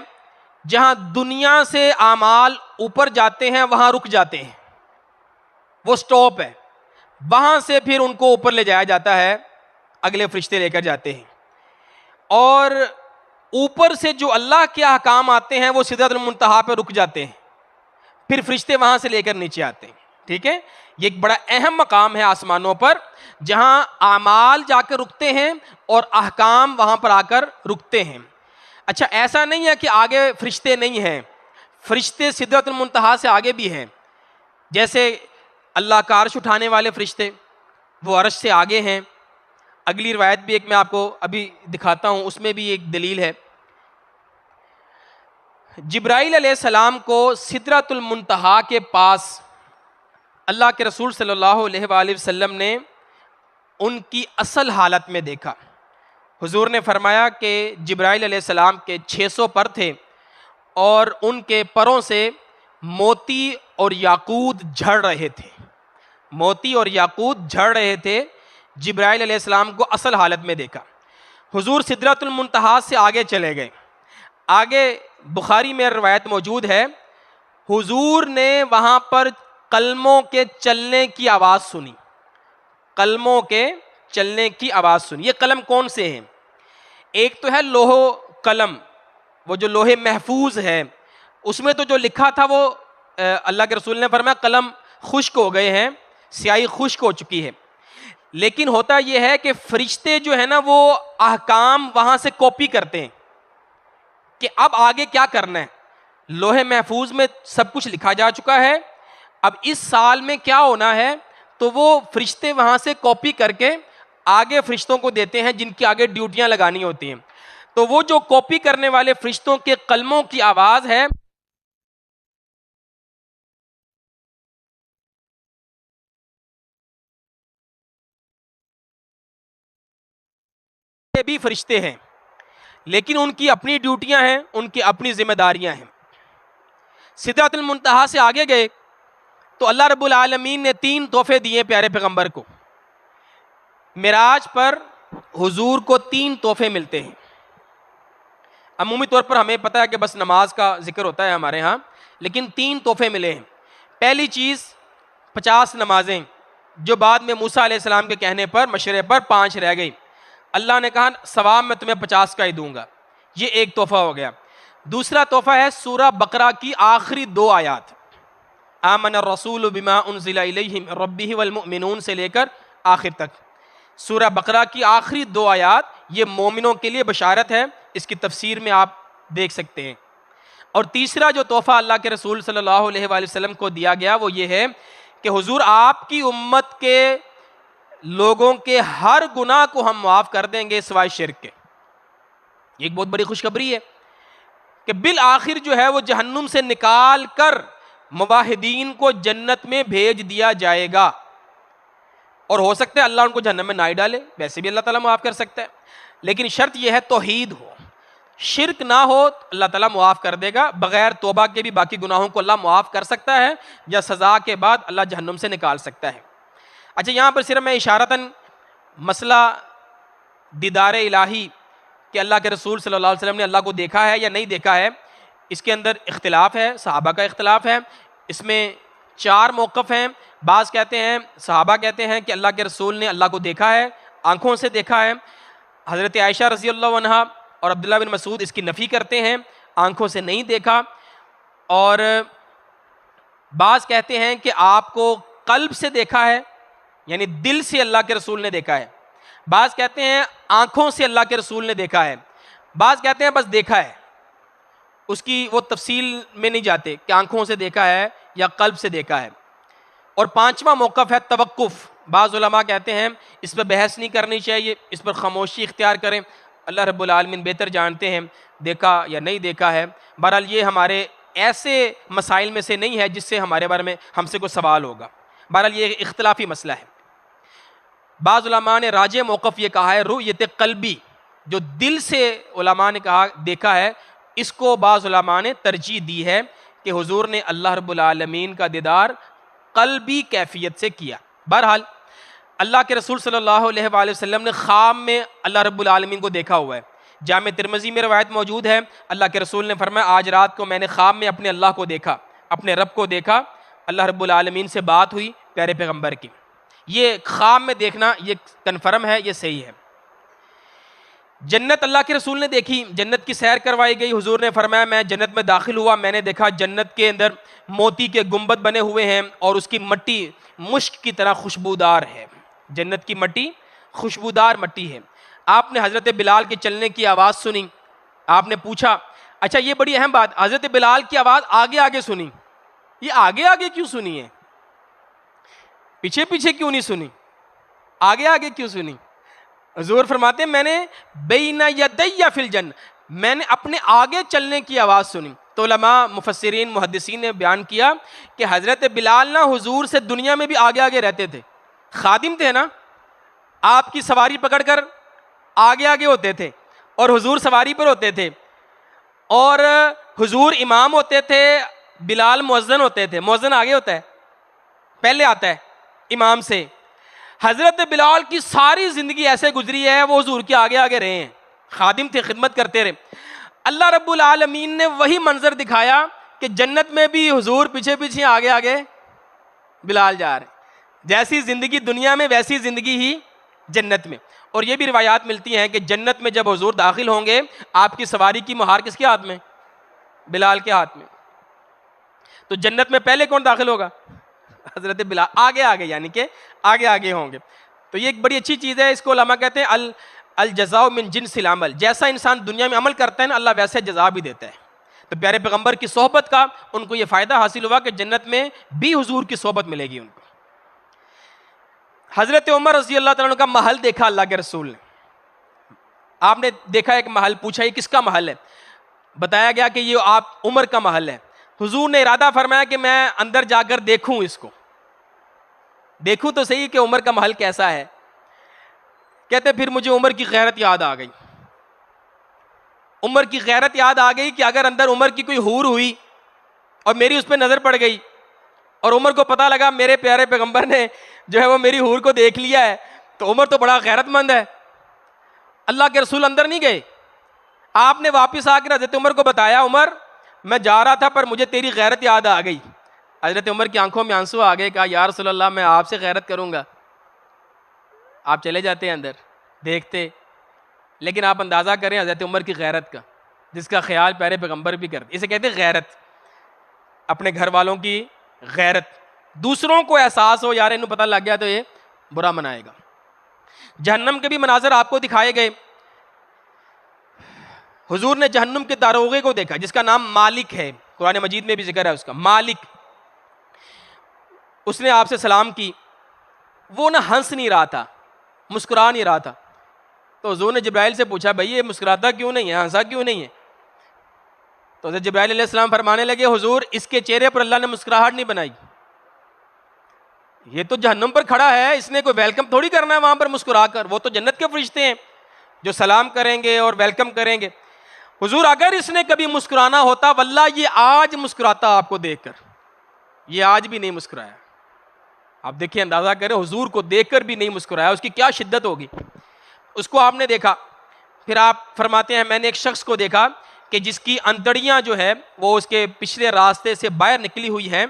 جہاں دنیا سے اعمال اوپر جاتے ہیں، وہاں رک جاتے ہیں، وہ سٹاپ ہے. وہاں سے پھر ان کو اوپر لے جایا جاتا ہے، اگلے فرشتے لے کر جاتے ہیں. اور اوپر سے جو اللہ کے احکام آتے ہیں وہ سدرۃ المنتہا پہ رک جاتے ہیں، پھر فرشتے وہاں سے لے کر نیچے آتے ہیں. ٹھیک ہے، یہ ایک بڑا اہم مقام ہے آسمانوں پر، جہاں اعمال جا کر رکتے ہیں اور احکام وہاں پر آ کر رکتے ہیں. اچھا، ایسا نہیں ہے کہ آگے فرشتے نہیں ہیں، فرشتے سدرۃ المنتہا سے آگے بھی ہیں. جیسے اللہ کا عرش اٹھانے والے فرشتے وہ عرش سے آگے ہیں. اگلی روایت بھی ایک میں آپ کو ابھی دکھاتا ہوں، اس میں بھی ایک دلیل ہے. جبرائیل علیہ السلام کو سدرۃ المنتہا کے پاس اللہ کے رسول صلی اللہ علیہ وآلہ وسلم نے ان کی اصل حالت میں دیکھا. حضور نے فرمایا کہ جبرائیل علیہ السلام کے 600 پر تھے اور ان کے پروں سے موتی اور یاقوت جھڑ رہے تھے. موتی اور یاقوت جھڑ رہے تھے. جبرائیل علیہ السلام کو اصل حالت میں دیکھا. حضور سدرۃ المنتہا سے آگے چلے گئے. آگے بخاری میں روایت موجود ہے، حضور نے وہاں پر قلموں کے چلنے کی آواز سنی. قلموں کے چلنے کی آواز سنی. یہ قلم کون سے ہیں؟ ایک تو ہے لوح قلم، وہ جو لوح محفوظ ہے، اس میں تو جو لکھا تھا وہ اللہ کے رسول نے فرمایا قلم خشک ہو گئے ہیں، سیاہی خشک ہو چکی ہے. لیکن ہوتا یہ ہے کہ فرشتے جو ہے نا وہ احکام وہاں سے کاپی کرتے ہیں کہ اب آگے کیا کرنا ہے. لوح محفوظ میں سب کچھ لکھا جا چکا ہے، اب اس سال میں کیا ہونا ہے، تو وہ فرشتے وہاں سے کاپی کر کے آگے فرشتوں کو دیتے ہیں جن کی آگے ڈیوٹیاں لگانی ہوتی ہیں. تو وہ جو کاپی کرنے والے فرشتوں کے قلموں کی آواز ہے یہ بھی فرشتے ہیں، لیکن ان کی اپنی ڈیوٹیاں ہیں، ان کی اپنی ذمہ داریاں ہیں. سدرۃ المنتہا سے آگے گئے تو اللہ رب العالمین نے 3 تحفے دیے پیارے پیغمبر کو. معراج پر حضور کو 3 تحفے ملتے ہیں. عمومی طور پر ہمیں پتہ ہے کہ بس نماز کا ذکر ہوتا ہے ہمارے ہاں، لیکن 3 تحفے ملے ہیں. پہلی چیز 50 نمازیں جو بعد میں موسیٰ علیہ السلام کے کہنے پر مشورے پر 5 رہ گئی. اللہ نے کہا ثواب میں تمہیں 50 کا ہی دوں گا. یہ ایک تحفہ ہو گیا. دوسرا تحفہ ہے سورہ بقرہ کی آخری 2 آیات، آمن الرسول بما انزل الیہ من ربہ والمؤمنون سے لے کر آخر تک. سورہ بقرہ کی آخری 2 آیات یہ مومنوں کے لیے بشارت ہے، اس کی تفسیر میں آپ دیکھ سکتے ہیں. اور تیسرا جو تحفہ اللہ کے رسول صلی اللہ علیہ وآلہ وسلم کو دیا گیا وہ یہ ہے کہ حضور آپ کی امت کے لوگوں کے ہر گناہ کو ہم معاف کر دیں گے سوائے شرک کے. یہ ایک بہت بڑی خوشخبری ہے کہ بالآخر جو ہے وہ جہنم سے نکال کر موحدین کو جنت میں بھیج دیا جائے گا. اور ہو سکتا ہے اللہ ان کو جہنم میں نہ ہی ڈالے، ویسے بھی اللہ تعالیٰ معاف کر سکتا ہے، لیکن شرط یہ ہے توحید ہو، شرک نہ ہو تو اللہ تعالیٰ معاف کر دے گا. بغیر توبہ کے بھی باقی گناہوں کو اللہ معاف کر سکتا ہے، یا سزا کے بعد اللہ جہنم سے نکال سکتا ہے. اچھا، یہاں پر صرف میں اشارتاً مسئلہ دیدار الہی کہ اللہ کے رسول صلی اللہ علیہ وسلم نے اللہ کو دیکھا ہے یا نہیں دیکھا ہے، اس کے اندر اختلاف ہے، صحابہ کا اختلاف ہے۔ اس میں 4 موقف ہیں۔ بعض کہتے ہیں، صحابہ کہتے ہیں کہ اللہ کے رسول نے اللہ کو دیکھا ہے، آنکھوں سے دیکھا ہے۔ حضرت عائشہ رضی اللہ عنہا اور عبداللہ بن مسعود اس کی نفی کرتے ہیں، آنکھوں سے نہیں دیکھا۔ اور بعض کہتے ہیں کہ آپ کو قلب سے دیکھا ہے، یعنی دل سے اللہ کے رسول نے دیکھا ہے۔ بعض کہتے ہیں آنکھوں سے اللہ کے رسول نے دیکھا ہے۔ بعض کہتے ہیں بس دیکھا ہے، اس کی وہ تفصیل میں نہیں جاتے کہ آنکھوں سے دیکھا ہے یا قلب سے دیکھا ہے۔ اور 5واں موقف ہے توقف۔ بعض علماء کہتے ہیں اس پہ بحث نہیں کرنی چاہیے، اس پر خاموشی اختیار کریں، اللہ رب العالمین بہتر جانتے ہیں دیکھا یا نہیں دیکھا ہے۔ بہرحال یہ ہمارے ایسے مسائل میں سے نہیں ہے جس سے ہمارے بارے میں ہم سے کوئی سوال ہوگا۔ بہرحال یہ اختلافی مسئلہ ہے۔ بعض علماء نے راجح موقف یہ کہا ہے رؤیت قلبی، جو دل سے علماء نے کہا دیکھا ہے، اس کو بعض علماء نے ترجیح دی ہے کہ حضور نے اللہ رب العالمین کا دیدار قلبی کیفیت سے کیا۔ بہرحال اللہ کے رسول صلی اللہ علیہ وآلہ وسلم نے خواب میں اللہ رب العالمین کو دیکھا ہوا ہے۔ جامع ترمذی میں روایت موجود ہے، اللہ کے رسول نے فرمایا آج رات کو میں نے خواب میں اپنے اللہ کو دیکھا، اپنے رب کو دیکھا، اللہ رب العالمین سے بات ہوئی پیارے پیغمبر کی۔ یہ خواب میں دیکھنا یہ کنفرم ہے، یہ صحیح ہے۔ جنت اللہ کے رسول نے دیکھی، جنت کی سیر کروائی گئی، حضور نے فرمایا میں جنت میں داخل ہوا، میں نے دیکھا جنت کے اندر موتی کے گنبد بنے ہوئے ہیں اور اس کی مٹی مشک کی طرح خوشبودار ہے۔ جنت کی مٹی خوشبودار مٹی ہے۔ آپ نے حضرت بلال کے چلنے کی آواز سنی، آپ نے پوچھا، اچھا یہ بڑی اہم بات، حضرت بلال کی آواز آگے آگے سنی، یہ آگے آگے کیوں سنی ہے؟ پیچھے پیچھے کیوں نہیں سنی؟ آگے آگے کیوں سنی؟ حضور فرماتے ہیں میں نے بین یدی فی الجنہ، میں نے اپنے آگے چلنے کی آواز سنی۔ تو علماء مفسرین محدثین نے بیان کیا کہ حضرت بلال نا حضور سے دنیا میں بھی آگے آگے رہتے تھے، خادم تھے نا، آپ کی سواری پکڑ کر آگے آگے ہوتے تھے اور حضور سواری پر ہوتے تھے، اور حضور امام ہوتے تھے، بلال مؤذن ہوتے تھے۔ مؤذن آگے ہوتا ہے، پہلے آتا ہے امام سے۔ حضرت بلال کی ساری زندگی ایسے گزری ہے، وہ حضور کے آگے آگے رہے ہیں، خادم تھے، خدمت کرتے رہے۔ اللہ رب العالمین نے وہی منظر دکھایا کہ جنت میں بھی حضور پیچھے پیچھے آگے آگے بلال جا رہے ہیں۔ جیسی زندگی دنیا میں ویسی زندگی ہی جنت میں۔ اور یہ بھی روایات ملتی ہیں کہ جنت میں جب حضور داخل ہوں گے، آپ کی سواری کی مہار کس کے ہاتھ میں؟ بلال کے ہاتھ میں۔ تو جنت میں پہلے کون داخل ہوگا؟ حضرت بلال، آگے آگے، یعنی کہ آگے آگے ہوں گے۔ تو یہ ایک بڑی اچھی چیز ہے، اس کو علماء کہتے ہیں الجزاء من جنس العمل، جیسا انسان دنیا میں عمل کرتا ہے نا، اللہ ویسے جزا بھی دیتا ہے۔ تو پیارے پیغمبر کی صحبت کا ان کو یہ فائدہ حاصل ہوا کہ جنت میں بھی حضور کی صحبت ملے گی ان کو۔ حضرت عمر رضی اللہ تعالیٰ عنہ کا محل دیکھا اللہ کے رسول نے۔ آپ نے دیکھا ایک محل، پوچھا یہ کس کا محل ہے؟ بتایا گیا کہ یہ آپ عمر کا محل ہے۔ حضور نے ارادہ فرمایا کہ میں اندر جا کر دیکھوں، اس کو دیکھوں تو صحیح کہ عمر کا محل کیسا ہے۔ کہتے پھر مجھے عمر کی غیرت یاد آ گئی، عمر کی غیرت یاد آ گئی کہ اگر اندر عمر کی کوئی حور ہوئی اور میری اس پہ نظر پڑ گئی اور عمر کو پتہ لگا میرے پیارے پیغمبر نے جو ہے وہ میری حور کو دیکھ لیا ہے، تو عمر تو بڑا غیرت مند ہے۔ اللہ کے رسول اندر نہیں گئے، آپ نے واپس آ کر حضرت عمر کو بتایا، عمر میں جا رہا تھا پر مجھے تیری غیرت یاد آ گئی۔ حضرت عمر کی آنکھوں میں آنسو آ گئے، کہا یا رسول اللہ میں آپ سے غیرت کروں گا۔ آپ چلے جاتے ہیں اندر دیکھتے، لیکن آپ اندازہ کریں حضرت عمر کی غیرت کا، جس کا خیال پیارے پیغمبر بھی کرتے۔ اسے کہتے ہیں غیرت، اپنے گھر والوں کی غیرت، دوسروں کو احساس ہو یار انہوں پتہ لگ گیا تو یہ برا منائے گا۔ جہنم کے بھی مناظر آپ کو دکھائے گئے۔ حضور نے جہنم کے داروغے کو دیکھا جس کا نام مالک ہے، قرآن مجید میں بھی ذکر ہے اس کا، مالک۔ اس نے آپ سے سلام کی، وہ نہ ہنس نہیں رہا تھا، مسکرا نہیں رہا تھا۔ تو حضور نے جبرائیل سے پوچھا بھائی یہ مسکراتا کیوں نہیں ہے، ہنسا کیوں نہیں ہے؟ تو حضرت جبرائیل علیہ السلام فرمانے لگے حضور اس کے چہرے پر اللہ نے مسکراہٹ نہیں بنائی، یہ تو جہنم پر کھڑا ہے، اس نے کوئی ویلکم تھوڑی کرنا ہے وہاں پر مسکرا کر، وہ تو جنت کے فرشتے ہیں جو سلام کریں گے اور ویلکم کریں گے۔ حضور اگر اس نے کبھی مسکرانا ہوتا واللہ یہ آج مسکراتا، آپ کو دیکھ کر، یہ آج بھی نہیں مسکرایا۔ آپ دیکھیں، اندازہ کریں حضور کو دیکھ کر بھی نہیں مسکرایا، اس کی کیا شدت ہوگی۔ اس کو آپ نے دیکھا. پھر آپ فرماتے ہیں میں نے ایک شخص کو دیکھا کہ جس کی انتڑیاں جو ہے وہ اس کے پچھلے راستے سے باہر نکلی ہوئی ہیں.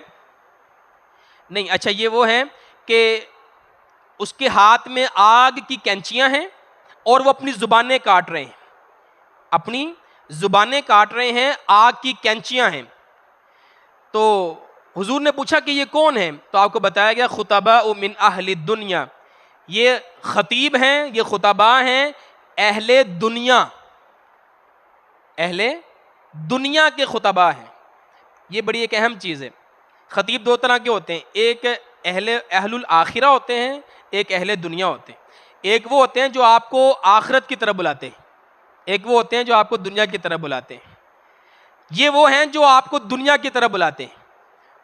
نہیں اچھا یہ وہ ہیں کہ اس کے ہاتھ میں آگ کی کینچیاں ہیں اور وہ اپنی زبانیں کاٹ رہے ہیں, اپنی زبانیں کاٹ رہے ہیں, آگ کی کینچیاں ہیں. تو حضور نے پوچھا کہ یہ کون ہیں؟ تو آپ کو بتایا گیا خطباء من اہل الدنیا, یہ خطیب ہیں, یہ خطباء ہیں اہل دنیا, اہل دنیا کے خطباء ہیں. یہ بڑی ایک اہم چیز ہے. خطیب دو طرح کے ہوتے ہیں, ایک اہل الآخرہ ہوتے ہیں, ایک اہل دنیا ہوتے ہیں. ایک وہ ہوتے ہیں جو آپ کو آخرت کی طرف بلاتے ہیں, ایک وہ ہوتے ہیں جو آپ کو دنیا کی طرف بلاتے ہیں. یہ وہ ہیں جو آپ کو دنیا کی طرف بلاتے ہیں.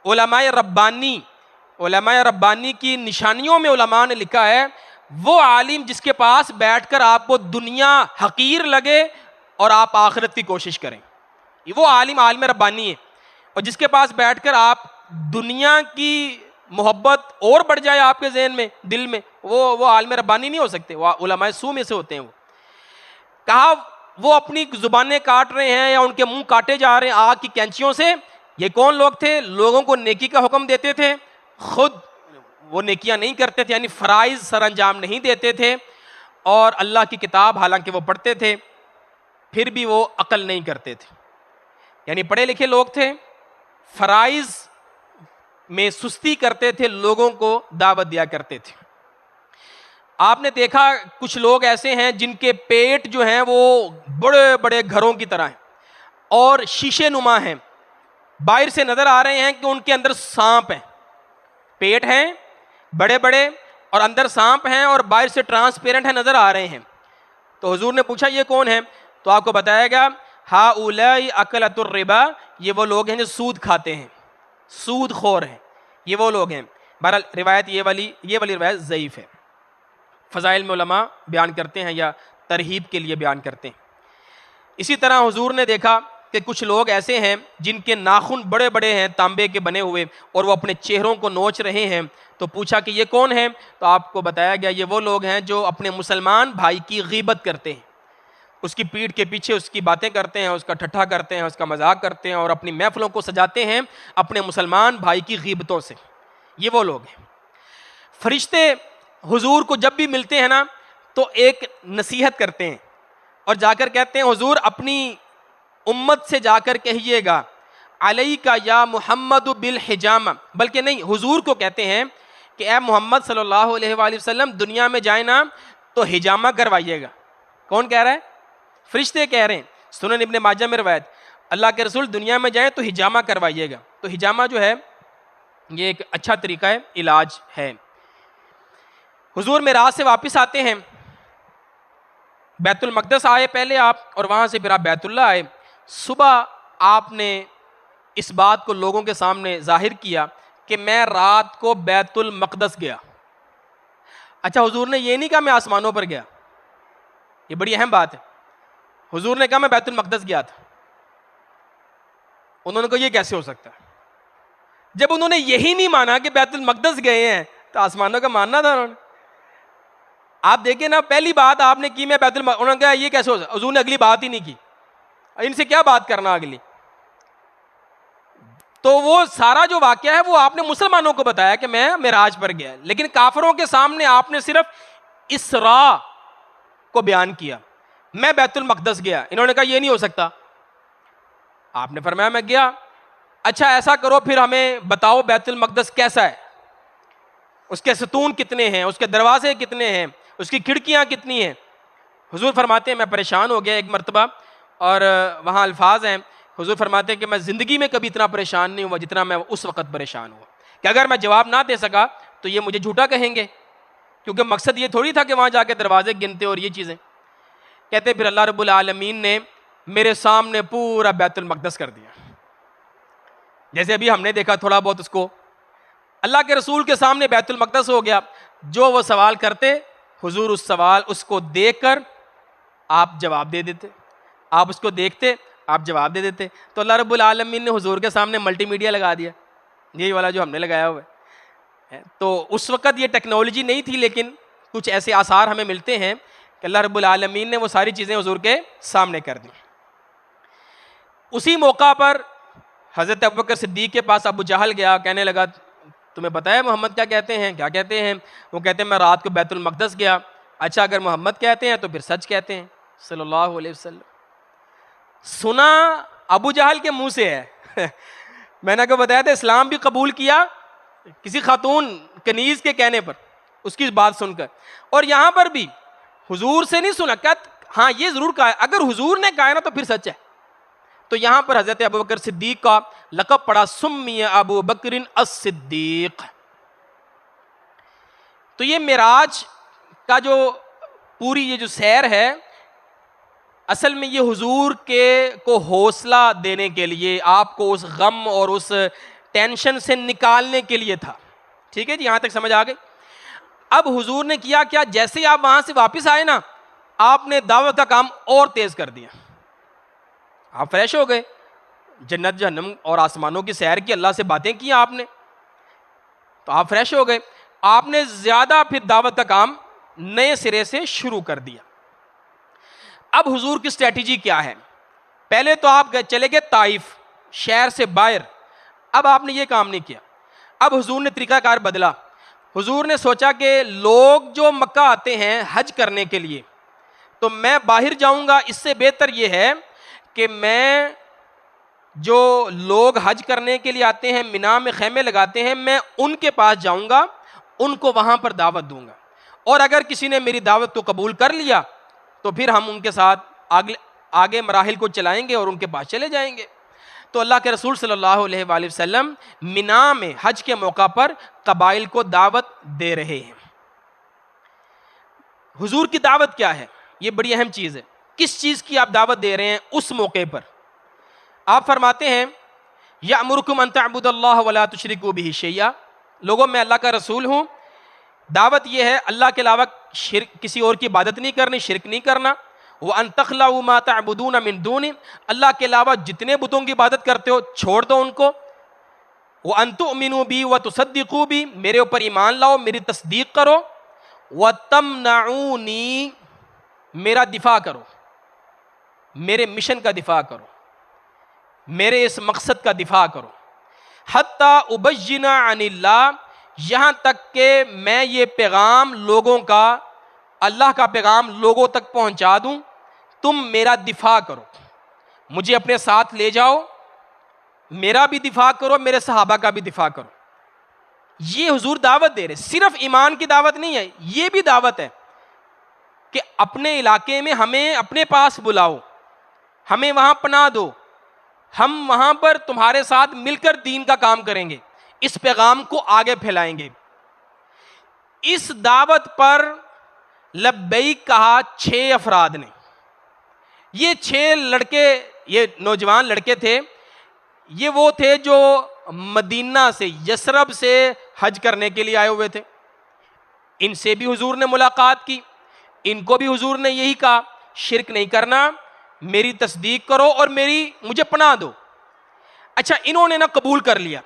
علماء ربانی, علماء ربانی کی نشانیوں میں علماء نے لکھا ہے وہ عالم جس کے پاس بیٹھ کر آپ کو دنیا حقیر لگے اور آپ آخرت کی کوشش کریں, وہ عالم عالم ربانی ہے. اور جس کے پاس بیٹھ کر آپ دنیا کی محبت اور بڑھ جائے آپ کے ذہن میں, دل میں, وہ عالم ربانی نہیں ہو سکتے, وہ علماء سو میں سے ہوتے ہیں. وہ کہا وہ اپنی زبانیں کاٹ رہے ہیں یا ان کے منہ کاٹے جا رہے ہیں آگ کی کینچیوں سے. یہ کون لوگ تھے؟ لوگوں کو نیکی کا حکم دیتے تھے, خود وہ نیکیاں نہیں کرتے تھے, یعنی فرائض سر انجام نہیں دیتے تھے, اور اللہ کی کتاب حالانکہ وہ پڑھتے تھے پھر بھی وہ عقل نہیں کرتے تھے. یعنی پڑھے لکھے لوگ تھے, فرائض میں سستی کرتے تھے, لوگوں کو دعوت دیا کرتے تھے. آپ نے دیکھا کچھ لوگ ایسے ہیں جن کے پیٹ جو ہیں وہ بڑے بڑے گھروں کی طرح ہیں اور شیشے نما ہیں, باہر سے نظر آ رہے ہیں کہ ان کے اندر سانپ ہیں, پیٹ ہیں بڑے بڑے اور اندر سانپ ہیں اور باہر سے ٹرانسپیرنٹ ہیں, نظر آ رہے ہیں. تو حضور نے پوچھا یہ کون ہے؟ تو آپ کو بتایا گیا ہؤلاء اکلۃ الربا, یہ وہ لوگ ہیں جو سود کھاتے ہیں, سود خور ہیں, یہ وہ لوگ ہیں. بہرحال روایت یہ والی روایت ضعیف ہے, فضائل میں علماء بیان کرتے ہیں یا ترہیب کے لیے بیان کرتے ہیں. اسی طرح حضور نے دیکھا کہ کچھ لوگ ایسے ہیں جن کے ناخن بڑے بڑے ہیں تانبے کے بنے ہوئے اور وہ اپنے چہروں کو نوچ رہے ہیں. تو پوچھا کہ یہ کون ہیں؟ تو آپ کو بتایا گیا یہ وہ لوگ ہیں جو اپنے مسلمان بھائی کی غیبت کرتے ہیں, اس کی پیٹھ کے پیچھے اس کی باتیں کرتے ہیں, اس کا ٹھٹھا کرتے ہیں, اس کا مذاق کرتے ہیں اور اپنی محفلوں کو سجاتے ہیں اپنے مسلمان بھائی کی غیبتوں سے. یہ وہ لوگ ہیں. فرشتے حضور کو جب بھی ملتے ہیں نا تو ایک نصیحت کرتے ہیں اور جا کر کہتے ہیں حضور اپنی امت سے جا کر کہیے گا علیک یا محمد بالحجامہ, بلکہ نہیں حضور کو کہتے ہیں کہ اے محمد صلی اللہ علیہ وآلہ وسلم دنیا میں جائیں نا تو حجامہ کروائیے گا. کون کہہ رہا ہے؟ فرشتے کہہ رہے ہیں. سنن ابن ماجہ میں روایت, اللہ کے رسول دنیا میں جائیں تو حجامہ کروائیے گا. تو حجامہ جو ہے یہ ایک اچھا طریقہ ہے, علاج ہے. حضور معراج سے واپس آتے ہیں, بیت المقدس آئے پہلے آپ اور وہاں سے پھر آپ بیت اللہ آئے. صبح آپ نے اس بات کو لوگوں کے سامنے ظاہر کیا کہ میں رات کو بیت المقدس گیا. اچھا حضور نے یہ نہیں کہا میں آسمانوں پر گیا, یہ بڑی اہم بات ہے. حضور نے کہا میں بیت المقدس گیا تھا. انہوں نے کہا یہ کیسے ہو سکتا ہے؟ جب انہوں نے یہی نہیں مانا کہ بیت المقدس گئے ہیں تو آسمانوں کا ماننا تھا انہوں نے. آپ دیکھیں نا, پہلی بات آپ نے کی میں بیت المقدس, انہوں نے کہا یہ کیسے ہو سکتا؟ حضور نے اگلی بات ہی نہیں کی, ان سے کیا بات کرنا اگلی. تو وہ سارا جو واقعہ ہے وہ آپ نے مسلمانوں کو بتایا کہ میں معراج پر گیا, لیکن کافروں کے سامنے آپ نے صرف اسراء کو بیان کیا, میں بیت المقدس گیا. انہوں نے کہا یہ نہیں ہو سکتا. آپ نے فرمایا میں گیا. اچھا ایسا کرو پھر ہمیں بتاؤ بیت المقدس کیسا ہے, اس کے ستون کتنے ہیں, اس کے دروازے کتنے ہیں, اس کی کھڑکیاں کتنی ہیں. حضور فرماتے ہیں میں پریشان ہو گیا ایک مرتبہ, اور وہاں الفاظ ہیں, حضور فرماتے ہیں کہ میں زندگی میں کبھی اتنا پریشان نہیں ہوا جتنا میں اس وقت پریشان ہوا, کہ اگر میں جواب نہ دے سکا تو یہ مجھے جھوٹا کہیں گے, کیونکہ مقصد یہ تھوڑی تھا کہ وہاں جا کے دروازے گنتے اور یہ چیزیں. کہتے پھر اللہ رب العالمین نے میرے سامنے پورا بیت المقدس کر دیا, جیسے ابھی ہم نے دیکھا تھوڑا بہت اس کو. اللہ کے رسول کے سامنے بیت المقدس ہو گیا, جو وہ سوال کرتے حضور اس کو دیکھ کر آپ جواب دے دیتے, آپ اس کو دیکھتے آپ جواب دے دیتے. تو اللہ رب العالمین نے حضور کے سامنے ملٹی میڈیا لگا دیا, یہی والا جو ہم نے لگایا ہوا ہے. تو اس وقت یہ ٹیکنالوجی نہیں تھی, لیکن کچھ ایسے آثار ہمیں ملتے ہیں کہ اللہ رب العالمین نے وہ ساری چیزیں حضور کے سامنے کر دی. اسی موقع پر حضرت ابوبکر صدیق کے پاس ابو جہل گیا, کہنے لگا تمہیں پتہ ہے محمد کیا کہتے ہیں؟ کیا کہتے ہیں؟ وہ کہتے ہیں میں رات کو بیت المقدس گیا. اچھا اگر محمد کہتے ہیں تو پھر سچ کہتے ہیں صلی اللہ علیہ وسلم. سنا ابو جہل کے منہ سے ہے. میں نے آپ کو بتایا تھا اسلام بھی قبول کیا کسی خاتون کنیز کے کہنے پر, اس کی بات سن کر. اور یہاں پر بھی حضور سے نہیں سنا, کیا ہاں یہ ضرور کہا ہے اگر حضور نے کہا ہے نا تو پھر سچ ہے. تو یہاں پر حضرت ابوبکر صدیق کا لقب پڑا سمی ابو بکر الصدیق. تو یہ معراج کا جو پوری یہ جو سیر ہے اصل میں یہ حضور کے کو حوصلہ دینے کے لیے, آپ کو اس غم اور اس ٹینشن سے نکالنے کے لیے تھا. ٹھیک ہے جی, یہاں تک سمجھ آ گئی. اب حضور نے کیا کیا, جیسے آپ وہاں سے واپس آئے نا آپ نے دعوت کا کام اور تیز کر دیا. آپ فریش ہو گئے, جنت جہنم اور آسمانوں کی سیر کی, اللہ سے باتیں کی آپ نے, تو آپ فریش ہو گئے. آپ نے زیادہ پھر دعوت کا کام نئے سرے سے شروع کر دیا. اب حضور کی اسٹریٹجی کیا ہے؟ پہلے تو آپ چلے گئے طائف, شہر سے باہر. اب آپ نے یہ کام نہیں کیا, اب حضور نے طریقہ کار بدلا. حضور نے سوچا کہ لوگ جو مکہ آتے ہیں حج کرنے کے لیے تو میں باہر جاؤں گا, اس سے بہتر یہ ہے کہ میں جو لوگ حج کرنے کے لیے آتے ہیں مینا میں خیمے لگاتے ہیں میں ان کے پاس جاؤں گا, ان کو وہاں پر دعوت دوں گا, اور اگر کسی نے میری دعوت کو قبول کر لیا تو پھر ہم ان کے ساتھ آگے مراحل کو چلائیں گے اور ان کے پاس چلے جائیں گے. تو اللہ کے رسول صلی اللہ علیہ وآلہ وسلم مینا میں حج کے موقع پر قبائل کو دعوت دے رہے ہیں. حضور کی دعوت کیا ہے؟ یہ بڑی اہم چیز ہے. کس چیز کی آپ دعوت دے رہے ہیں اس موقع پر؟ آپ فرماتے ہیں یأمرکم ان تعبدوا اللہ ولا تشرکوا بہ شیئا, لوگوں میں اللہ کا رسول ہوں, دعوت یہ ہے اللہ کے علاوہ کسی اور کی عبادت نہیں کرنی, شرک نہیں کرنا. وَأَن تَخْلَعُوا مَا تَعْبُدُونَ مِن دُونِ, اللہ کے علاوہ جتنے بتوں کی عبادت کرتے ہو چھوڑ دو ان کو. وَأَن تُؤْمِنُوا بِي وَتُصَدِّقُوا بِي, میرے اوپر ایمان لاؤ, میری تصدیق کرو. وَتَمْنَعُونِي, میرا دفاع کرو, میرے مشن کا دفاع کرو, میرے اس مقصد کا دفاع کرو. حَتَّى أُبَيِّنَ عَنِ اللَّهِ, یہاں تک کہ میں یہ پیغام لوگوں کا, اللہ کا پیغام لوگوں تک پہنچا دوں. تم میرا دفاع کرو, مجھے اپنے ساتھ لے جاؤ, میرا بھی دفاع کرو, میرے صحابہ کا بھی دفاع کرو. یہ حضور دعوت دے رہے, صرف ایمان کی دعوت نہیں ہے, یہ بھی دعوت ہے کہ اپنے علاقے میں ہمیں اپنے پاس بلاؤ, ہمیں وہاں پناہ دو, ہم وہاں پر تمہارے ساتھ مل کر دین کا کام کریں گے, اس پیغام کو آگے پھیلائیں گے. اس دعوت پر لبیک کہا 6 افراد نے. یہ 6 لڑکے, یہ نوجوان لڑکے تھے, یہ وہ تھے جو مدینہ سے, یثرب سے حج کرنے کے لیے آئے ہوئے تھے. ان سے بھی حضور نے ملاقات کی, ان کو بھی حضور نے یہی کہا شرک نہیں کرنا, میری تصدیق کرو اور مجھے پناہ دو. اچھا انہوں نے نا قبول کر لیا,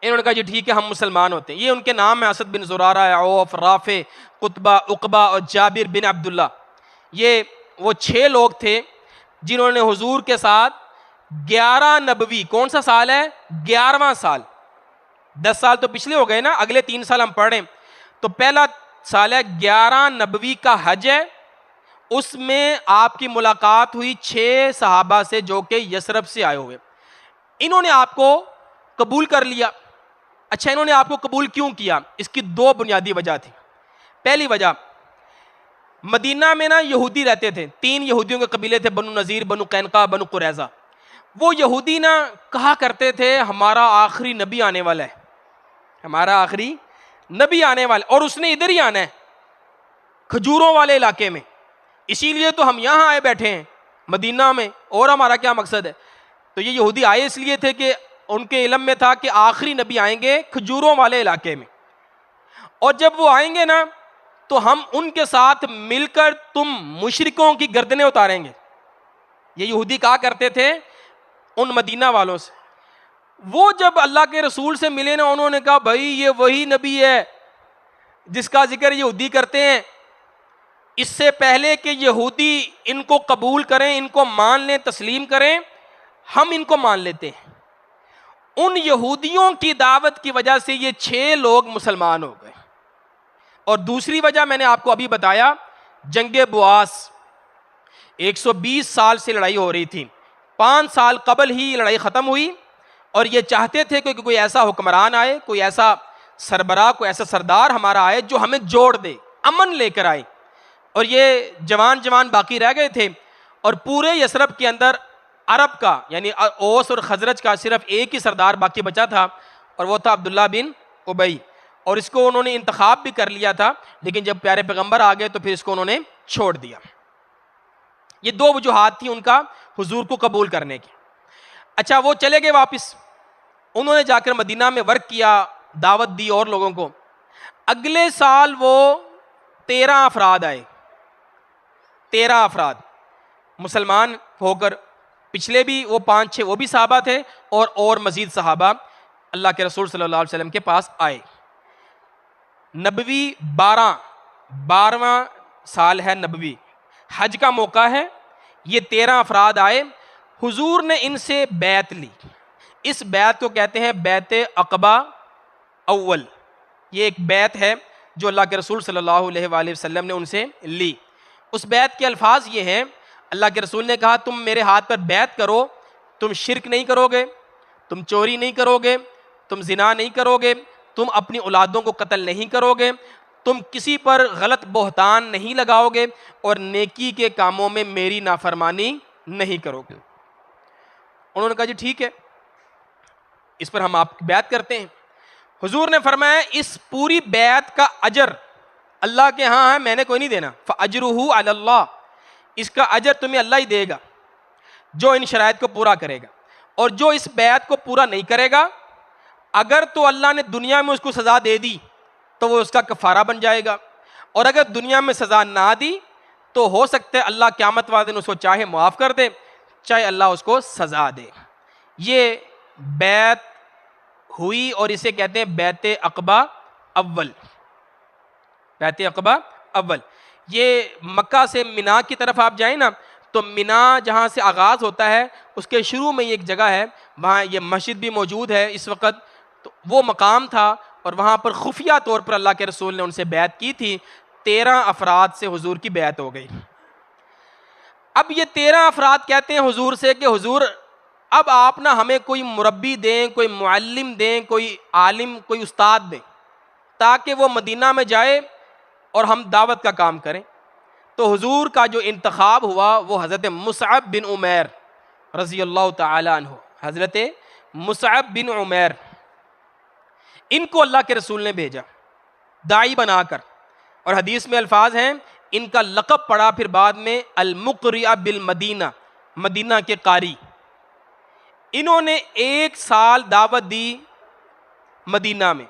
انہوں نے کہا جی ٹھیک ہے ہم مسلمان ہوتے ہیں. یہ ان کے نام ہیں اسد بن زرارہ, عوف, رافع, قطبہ, عقبہ اور جابر بن عبداللہ. یہ وہ 6 لوگ تھے جنہوں نے حضور کے ساتھ 11 نبوی, کون سا سال ہے؟ 11واں سال. 10 سال تو پچھلے ہو گئے نا, اگلے 3 سال ہم پڑھ رہے ہیں. تو پہلا سال ہے 11 نبوی کا حج ہے, اس میں آپ کی ملاقات ہوئی 6 صحابہ سے جو کہ یثرب سے آئے ہوئے. انہوں نے آپ کو قبول کر لیا. اچھا انہوں نے آپ کو قبول کیوں کیا؟ اس کی 2 بنیادی وجہ تھی. پہلی وجہ, مدینہ میں نا یہودی رہتے تھے, 3 یہودیوں کے قبیلے تھے, بنو نذیر, بنو قینقاع, بنو قریظہ. وہ یہودی نا کہا کرتے تھے ہمارا آخری نبی آنے والا ہے, ہمارا آخری نبی آنے والا ہے, اور اس نے ادھر ہی آنا ہے, کھجوروں والے علاقے میں, اسی لیے تو ہم یہاں آئے بیٹھے ہیں مدینہ میں, اور ہمارا کیا مقصد ہے. تو یہ یہودی آئے اس لیے تھے کہ ان کے علم میں تھا کہ آخری نبی آئیں گے کھجوروں والے علاقے میں, اور جب وہ آئیں گے نا تو ہم ان کے ساتھ مل کر تم مشرکوں کی گردنیں اتاریں گے. یہ یہودی کہا کرتے تھے ان مدینہ والوں سے. وہ جب اللہ کے رسول سے ملے نا, انہوں نے کہا بھائی یہ وہی نبی ہے جس کا ذکر یہودی کرتے ہیں, اس سے پہلے کہ یہودی ان کو قبول کریں، ان کو مان لیں، تسلیم کریں، ہم ان کو مان لیتے ہیں۔ ان یہودیوں کی دعوت کی وجہ سے یہ 6 لوگ مسلمان ہو گئے۔ اور دوسری وجہ میں نے آپ کو ابھی بتایا، جنگ بواس، 120 سال سے لڑائی ہو رہی تھی، 5 سال قبل ہی یہ لڑائی ختم ہوئی، اور یہ چاہتے تھے کہ کوئی ایسا حکمران آئے، کوئی ایسا سربراہ، کوئی ایسا سردار ہمارا آئے جو ہمیں جوڑ دے، امن لے کر آئے۔ اور یہ جوان باقی رہ گئے تھے، اور پورے یثرب کے اندر عرب کا یعنی اوس اور خزرج کا صرف ایک ہی سردار باقی بچا تھا، اور وہ تھا عبداللہ بن ابی، اور اس کو انہوں نے انتخاب بھی کر لیا تھا، لیکن جب پیارے پیغمبر آ گئے تو پھر اس کو انہوں نے چھوڑ دیا۔ یہ 2 وجوہات تھیں ان کا حضور کو قبول کرنے کی۔ اچھا، وہ چلے گئے واپس، انہوں نے جا کر مدینہ میں ورک کیا، دعوت دی اور لوگوں کو۔ اگلے سال وہ 13 افراد آئے، 13 افراد مسلمان ہو کر، پچھلے بھی وہ 5-6 وہ بھی صحابہ تھے، اور مزید صحابہ اللہ کے رسول صلی اللہ علیہ وسلم کے پاس آئے۔ نبوی 12واں سال ہے، نبوی حج کا موقع ہے، یہ 13 افراد آئے، حضور نے ان سے بیعت لی۔ اس بیعت کو کہتے ہیں بیعت عقبہ اول۔ یہ ایک بیعت ہے جو اللہ کے رسول صلی اللہ علیہ وآلہ وسلم نے ان سے لی۔ اس بیعت کے الفاظ یہ ہیں، اللہ کے رسول نے کہا تم میرے ہاتھ پر بیعت کرو، تم شرک نہیں کرو گے، تم چوری نہیں کرو گے، تم زنا نہیں کرو گے، تم اپنی اولادوں کو قتل نہیں کرو گے، تم کسی پر غلط بہتان نہیں لگاؤ گے، اور نیکی کے کاموں میں میری نافرمانی نہیں کرو گے۔ انہوں نے کہا جی ٹھیک ہے، اس پر ہم آپ کی بیعت کرتے ہیں۔ حضور نے فرمایا اس پوری بیعت کا اجر اللہ کے ہاں ہے، میں نے کوئی نہیں دینا، فَأَجْرُهُ عَلَى اللَّهِ، اس کا اجر تمہیں اللہ ہی دے گا جو ان شرائط کو پورا کرے گا، اور جو اس بیعت کو پورا نہیں کرے گا، اگر تو اللہ نے دنیا میں اس کو سزا دے دی تو وہ اس کا کفارہ بن جائے گا، اور اگر دنیا میں سزا نہ دی تو ہو سکتا ہے اللہ قیامت والے دن اس کو چاہے معاف کر دے، چاہے اللہ اس کو سزا دے۔ یہ بیعت ہوئی، اور اسے کہتے ہیں بیعت عقبہ اول۔ بیعت عقبہ اول، یہ مکہ سے مینا کی طرف آپ جائیں نا، تو مینا جہاں سے آغاز ہوتا ہے اس کے شروع میں ایک جگہ ہے، وہاں یہ مسجد بھی موجود ہے اس وقت، تو وہ مقام تھا، اور وہاں پر خفیہ طور پر اللہ کے رسول نے ان سے بیعت کی تھی۔ 13 افراد سے حضور کی بیعت ہو گئی۔ اب یہ 13 افراد کہتے ہیں حضور سے کہ حضور اب آپ نہ ہمیں کوئی مربی دیں، کوئی معلم دیں، کوئی عالم، کوئی استاد دیں، تاکہ وہ مدینہ میں جائے اور ہم دعوت کا کام کریں۔ تو حضور کا جو انتخاب ہوا وہ حضرت مصعب بن عمیر رضی اللہ تعالی عنہ، حضرت مصعب بن عمیر، ان کو اللہ کے رسول نے بھیجا داعی بنا کر، اور حدیث میں الفاظ ہیں ان کا لقب پڑا پھر بعد میں المقرئ بالمدینہ، مدینہ کے قاری۔ انہوں نے 1 سال دعوت دی مدینہ میں۔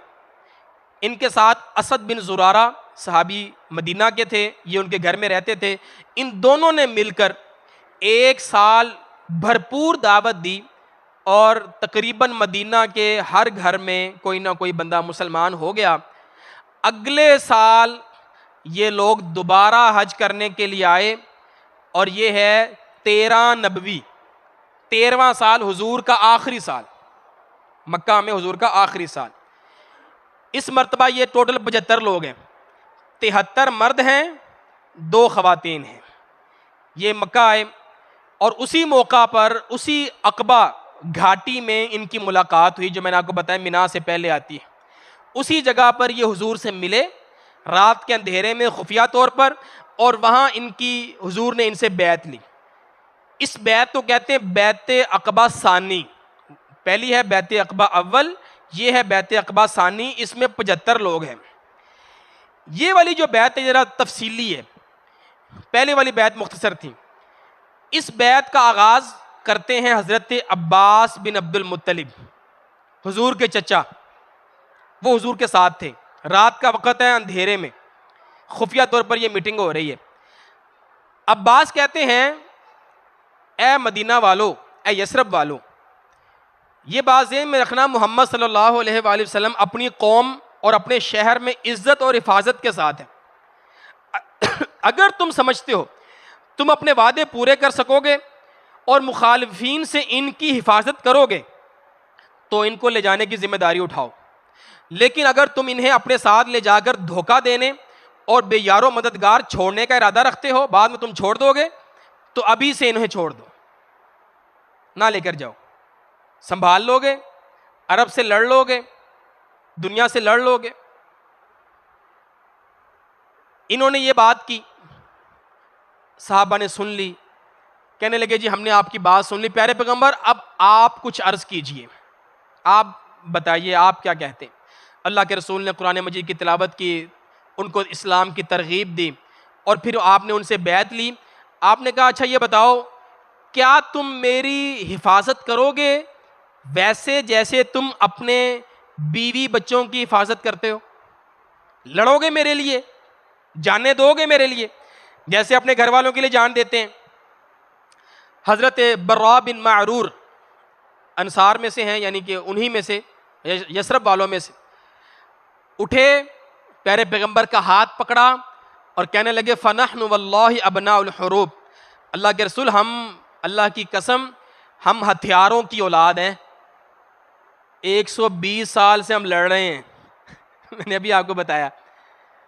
ان کے ساتھ اسد بن زرارہ صحابی مدینہ کے تھے، یہ ان کے گھر میں رہتے تھے، ان دونوں نے مل کر 1 سال بھرپور دعوت دی، اور تقریباً مدینہ کے ہر گھر میں کوئی نہ کوئی بندہ مسلمان ہو گیا۔ اگلے سال یہ لوگ دوبارہ حج کرنے کے لیے آئے، اور یہ ہے 13 نبوی، 13واں سال حضور کا آخری سال، مکہ میں حضور کا آخری سال۔ اس مرتبہ یہ ٹوٹل 75 لوگ ہیں، 73 مرد ہیں، 2 خواتین ہیں۔ یہ مکہ آئے، اور اسی موقع پر اسی عقبہ گھاٹی میں ان کی ملاقات ہوئی جو میں نے آپ کو بتایا مینا سے پہلے آتی ہے۔ اسی جگہ پر یہ حضور سے ملے رات کے اندھیرے میں خفیہ طور پر، اور وہاں ان کی حضور نے ان سے بیعت لی۔ اس بیعت کو کہتے ہیں بیعت عقبہ ثانی۔ پہلی ہے بیعت عقبہ اول، یہ ہے بیعت عقبہ ثانی، اس میں 75 لوگ ہیں۔ یہ والی جو بیعت ہے ذرا تفصیلی ہے، پہلے والی بیعت مختصر تھی۔ اس بیعت کا آغاز کرتے ہیں حضرت عباس بن عبد المطلب، حضور کے چچا، وہ حضور کے ساتھ تھے۔ رات کا وقت ہے، اندھیرے میں خفیہ طور پر یہ میٹنگ ہو رہی ہے۔ عباس کہتے ہیں اے مدینہ والو، اے یثرب والو، یہ بات ذہن میں رکھنا محمد صلی اللہ علیہ وآلہ وسلم اپنی قوم اور اپنے شہر میں عزت اور حفاظت کے ساتھ ہے۔ اگر تم سمجھتے ہو تم اپنے وعدے پورے کر سکو گے اور مخالفین سے ان کی حفاظت کرو گے تو ان کو لے جانے کی ذمہ داری اٹھاؤ، لیکن اگر تم انہیں اپنے ساتھ لے جا کر دھوکہ دینے اور بے یار و مددگار چھوڑنے کا ارادہ رکھتے ہو، بعد میں تم چھوڑ دو گے، تو ابھی سے انہیں چھوڑ دو، نہ لے کر جاؤ، سنبھال لو گے، عرب سے لڑ لو گے، دنیا سے لڑ لو گے۔ انہوں نے یہ بات کی، صحابہ نے سن لی، کہنے لگے جی ہم نے آپ کی بات سن لی، پیارے پیغمبر اب آپ کچھ عرض کیجئے، آپ بتائیے آپ کیا کہتے ہیں۔ اللہ کے رسول نے قرآن مجید کی تلاوت کی، ان کو اسلام کی ترغیب دی، اور پھر آپ نے ان سے بیعت لی۔ آپ نے کہا اچھا یہ بتاؤ کیا تم میری حفاظت کرو گے ویسے جیسے تم اپنے بیوی بچوں کی حفاظت کرتے ہو؟ لڑو گے میرے لیے، جانے دو گے میرے لیے جیسے اپنے گھر والوں کے لیے جان دیتے ہیں؟ حضرت براء بن معرور انصار میں سے ہیں، یعنی کہ انہی میں سے، یثرب والوں میں سے، اٹھے، پیارے پیغمبر کا ہاتھ پکڑا اور کہنے لگے فَنَحْنُ وَاللَّهِ أَبْنَاءُ الْحُرُوبِ، اللہ کے رسول ہم اللہ کی قسم ہم ہتھیاروں کی اولاد ہیں، 120 سال سے ہم لڑ رہے ہیں۔ میں نے ابھی آپ کو بتایا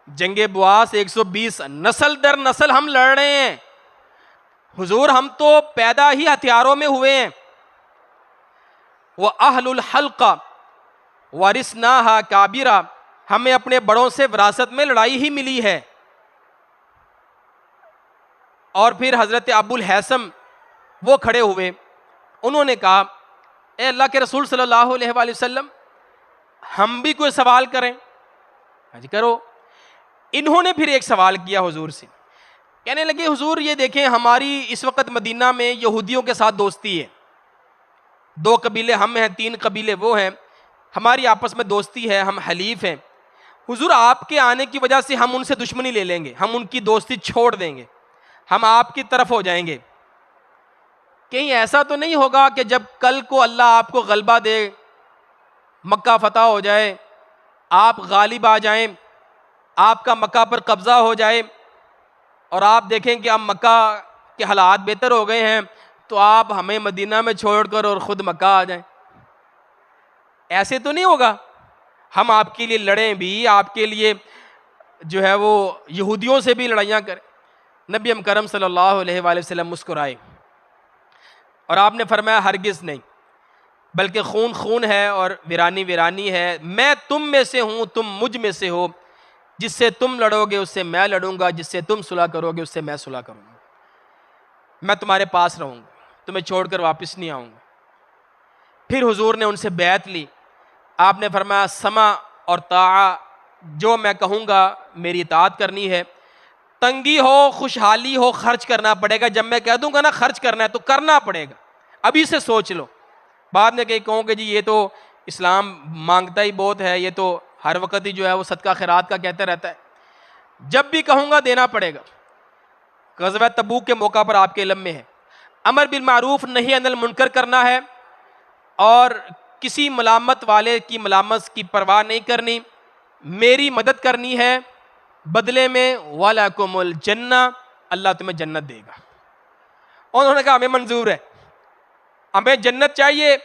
جنگ بواس 120 نسل در نسل ہم لڑ رہے ہیں، حضور ہم تو پیدا ہی ہتھیاروں میں ہوئے ہیں۔ وَأَهْلُ الْحَلْقَ وَرِثْنَاهَا كَابِرًا، ہمیں اپنے بڑوں سے وراثت میں لڑائی ہی ملی ہے۔ اور پھر حضرت ابو الحیثم وہ کھڑے ہوئے، انہوں نے کہا اے اللہ کے رسول صلی اللہ علیہ وآلہ وسلم ہم بھی کوئی سوال کریں؟ جی کرو۔ انہوں نے پھر ایک سوال کیا حضور سے، کہنے لگے حضور یہ دیکھیں ہماری اس وقت مدینہ میں یہودیوں کے ساتھ دوستی ہے، 2 قبیلے ہم ہیں، 3 قبیلے وہ ہیں، ہماری آپس میں دوستی ہے، ہم حلیف ہیں، حضور آپ کے آنے کی وجہ سے ہم ان سے دشمنی لے لیں گے، ہم ان کی دوستی چھوڑ دیں گے، ہم آپ کی طرف ہو جائیں گے، کہیں ایسا تو نہیں ہوگا کہ جب کل کو اللہ آپ کو غلبہ دے، مکہ فتح ہو جائے، آپ غالب آ جائیں، آپ کا مکہ پر قبضہ ہو جائے اور آپ دیکھیں کہ اب مکہ کے حالات بہتر ہو گئے ہیں تو آپ ہمیں مدینہ میں چھوڑ کر اور خود مکہ آ جائیں؟ ایسے تو نہیں ہوگا، ہم آپ کے لیے لڑیں بھی، آپ کے لیے جو ہے وہ یہودیوں سے بھی لڑائیاں کریں۔ نبی کرم صلی اللہ علیہ وآلہ وسلم مسکرائے اور آپ نے فرمایا ہرگز نہیں، بلکہ خون خون ہے اور ویرانی ویرانی ہے، میں تم میں سے ہوں، تم مجھ میں سے ہو، جس سے تم لڑو گے اس سے میں لڑوں گا، جس سے تم صلح کرو گے اس سے میں صلح کروں گا، میں تمہارے پاس رہوں گا، تمہیں چھوڑ کر واپس نہیں آؤں گا۔ پھر حضور نے ان سے بیعت لی، آپ نے فرمایا سمع اور طاعہ، جو میں کہوں گا میری اطاعت کرنی ہے، تنگی ہو خوشحالی ہو خرچ کرنا پڑے گا، جب میں کہہ دوں گا نا خرچ کرنا ہے تو کرنا پڑے گا، ابھی سے سوچ لو، بعد میں کہوں کہ جی یہ تو اسلام مانگتا ہی بہت ہے، یہ تو ہر وقت ہی جو ہے وہ صدقہ خیرات کا کہتا رہتا ہے، جب بھی کہوں گا دینا پڑے گا۔ غزوہ تبوک کے موقع پر آپ کے علم میں ہے، امر بالمعروف نہی عن المنکر کرنا ہے اور کسی ملامت والے کی ملامت کی پرواہ نہیں کرنی، میری مدد کرنی ہے، بدلے میں وَلَكُمُ الْجَنَّةُ، اللہ تمہیں جنت دے گا۔ اور انہوں نے کہا ہمیں منظور ہے، ہمیں جنت چاہیے،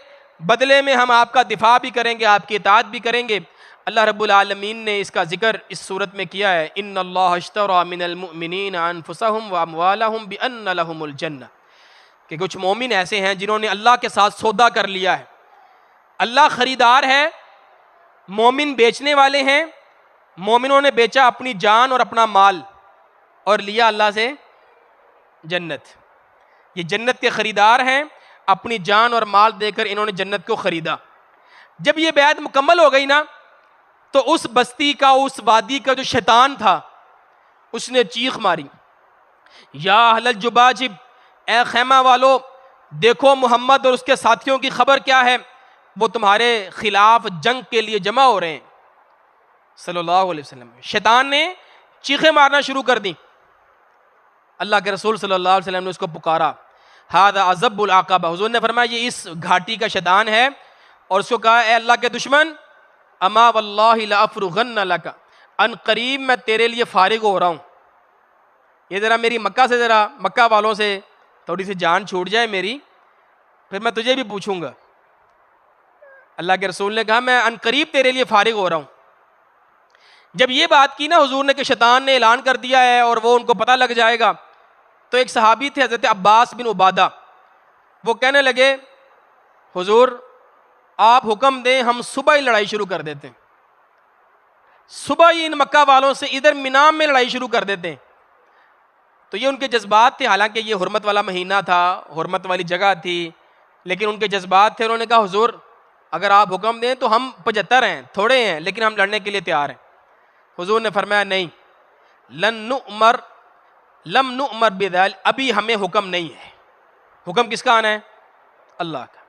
بدلے میں ہم آپ کا دفاع بھی کریں گے، آپ کی اطاعت بھی کریں گے۔ اللہ رب العالمین نے اس کا ذکر اس صورت میں کیا ہے، ان اللہ اشتری من المؤمنین انفسهم واموالهم بان لهم الجنہ، کہ کچھ مومن ایسے ہیں جنہوں نے اللہ کے ساتھ سودا کر لیا ہے، اللہ خریدار ہے، مومن بیچنے والے ہیں، مومنوں نے بیچا اپنی جان اور اپنا مال اور لیا اللہ سے جنت، یہ جنت کے خریدار ہیں، اپنی جان اور مال دے کر انہوں نے جنت کو خریدا۔ جب یہ بیعت مکمل ہو گئی نا تو اس بستی کا اس وادی کا جو شیطان تھا اس نے چیخ ماری، یا اہل الجباجب، اے خیمہ والو دیکھو محمد اور اس کے ساتھیوں کی خبر کیا ہے، وہ تمہارے خلاف جنگ کے لیے جمع ہو رہے ہیں صلی اللہ علیہ وسلم۔ شیطان نے چیخیں مارنا شروع کر دی، اللہ کے رسول صلی اللہ علیہ وسلم نے اس کو پکارا، ھذا عذب العقبہ، حضور نے فرمایا یہ اس گھاٹی کا شیطان ہے، اور اس کو کہا اے اللہ کے دشمن اما واللہ لافرغن لک، ان قریب میں تیرے لیے فارغ ہو رہا ہوں، یہ ذرا میری مکہ سے ذرا مکہ والوں سے تھوڑی سی جان چھوٹ جائے میری، پھر میں تجھے بھی پوچھوں گا۔ اللہ کے رسول نے کہا میں ان قریب تیرے لیے فارغ ہو رہا ہوں۔ جب یہ بات کی نا حضور نے کہ شیطان نے اعلان کر دیا ہے اور وہ ان کو پتہ لگ جائے گا، تو ایک صحابی تھے حضرت عباس بن عبادہ، وہ کہنے لگے حضور آپ حکم دیں ہم صبح ہی لڑائی شروع کر دیتے ہیں، صبح ہی ان مکہ والوں سے ادھر مینا میں لڑائی شروع کر دیتے ہیں۔ تو یہ ان کے جذبات تھے، حالانکہ یہ حرمت والا مہینہ تھا، حرمت والی جگہ تھی، لیکن ان کے جذبات تھے۔ انہوں نے کہا حضور اگر آپ حکم دیں تو ہم 75 ہیں، تھوڑے ہیں، لیکن ہم لڑنے کے لیے تیار ہیں۔ حضور نے فرمایا نہیں، لم نؤمر بذلک، ابھی ہمیں حکم نہیں ہے۔ حکم کس کا آنا ہے؟ اللہ کا۔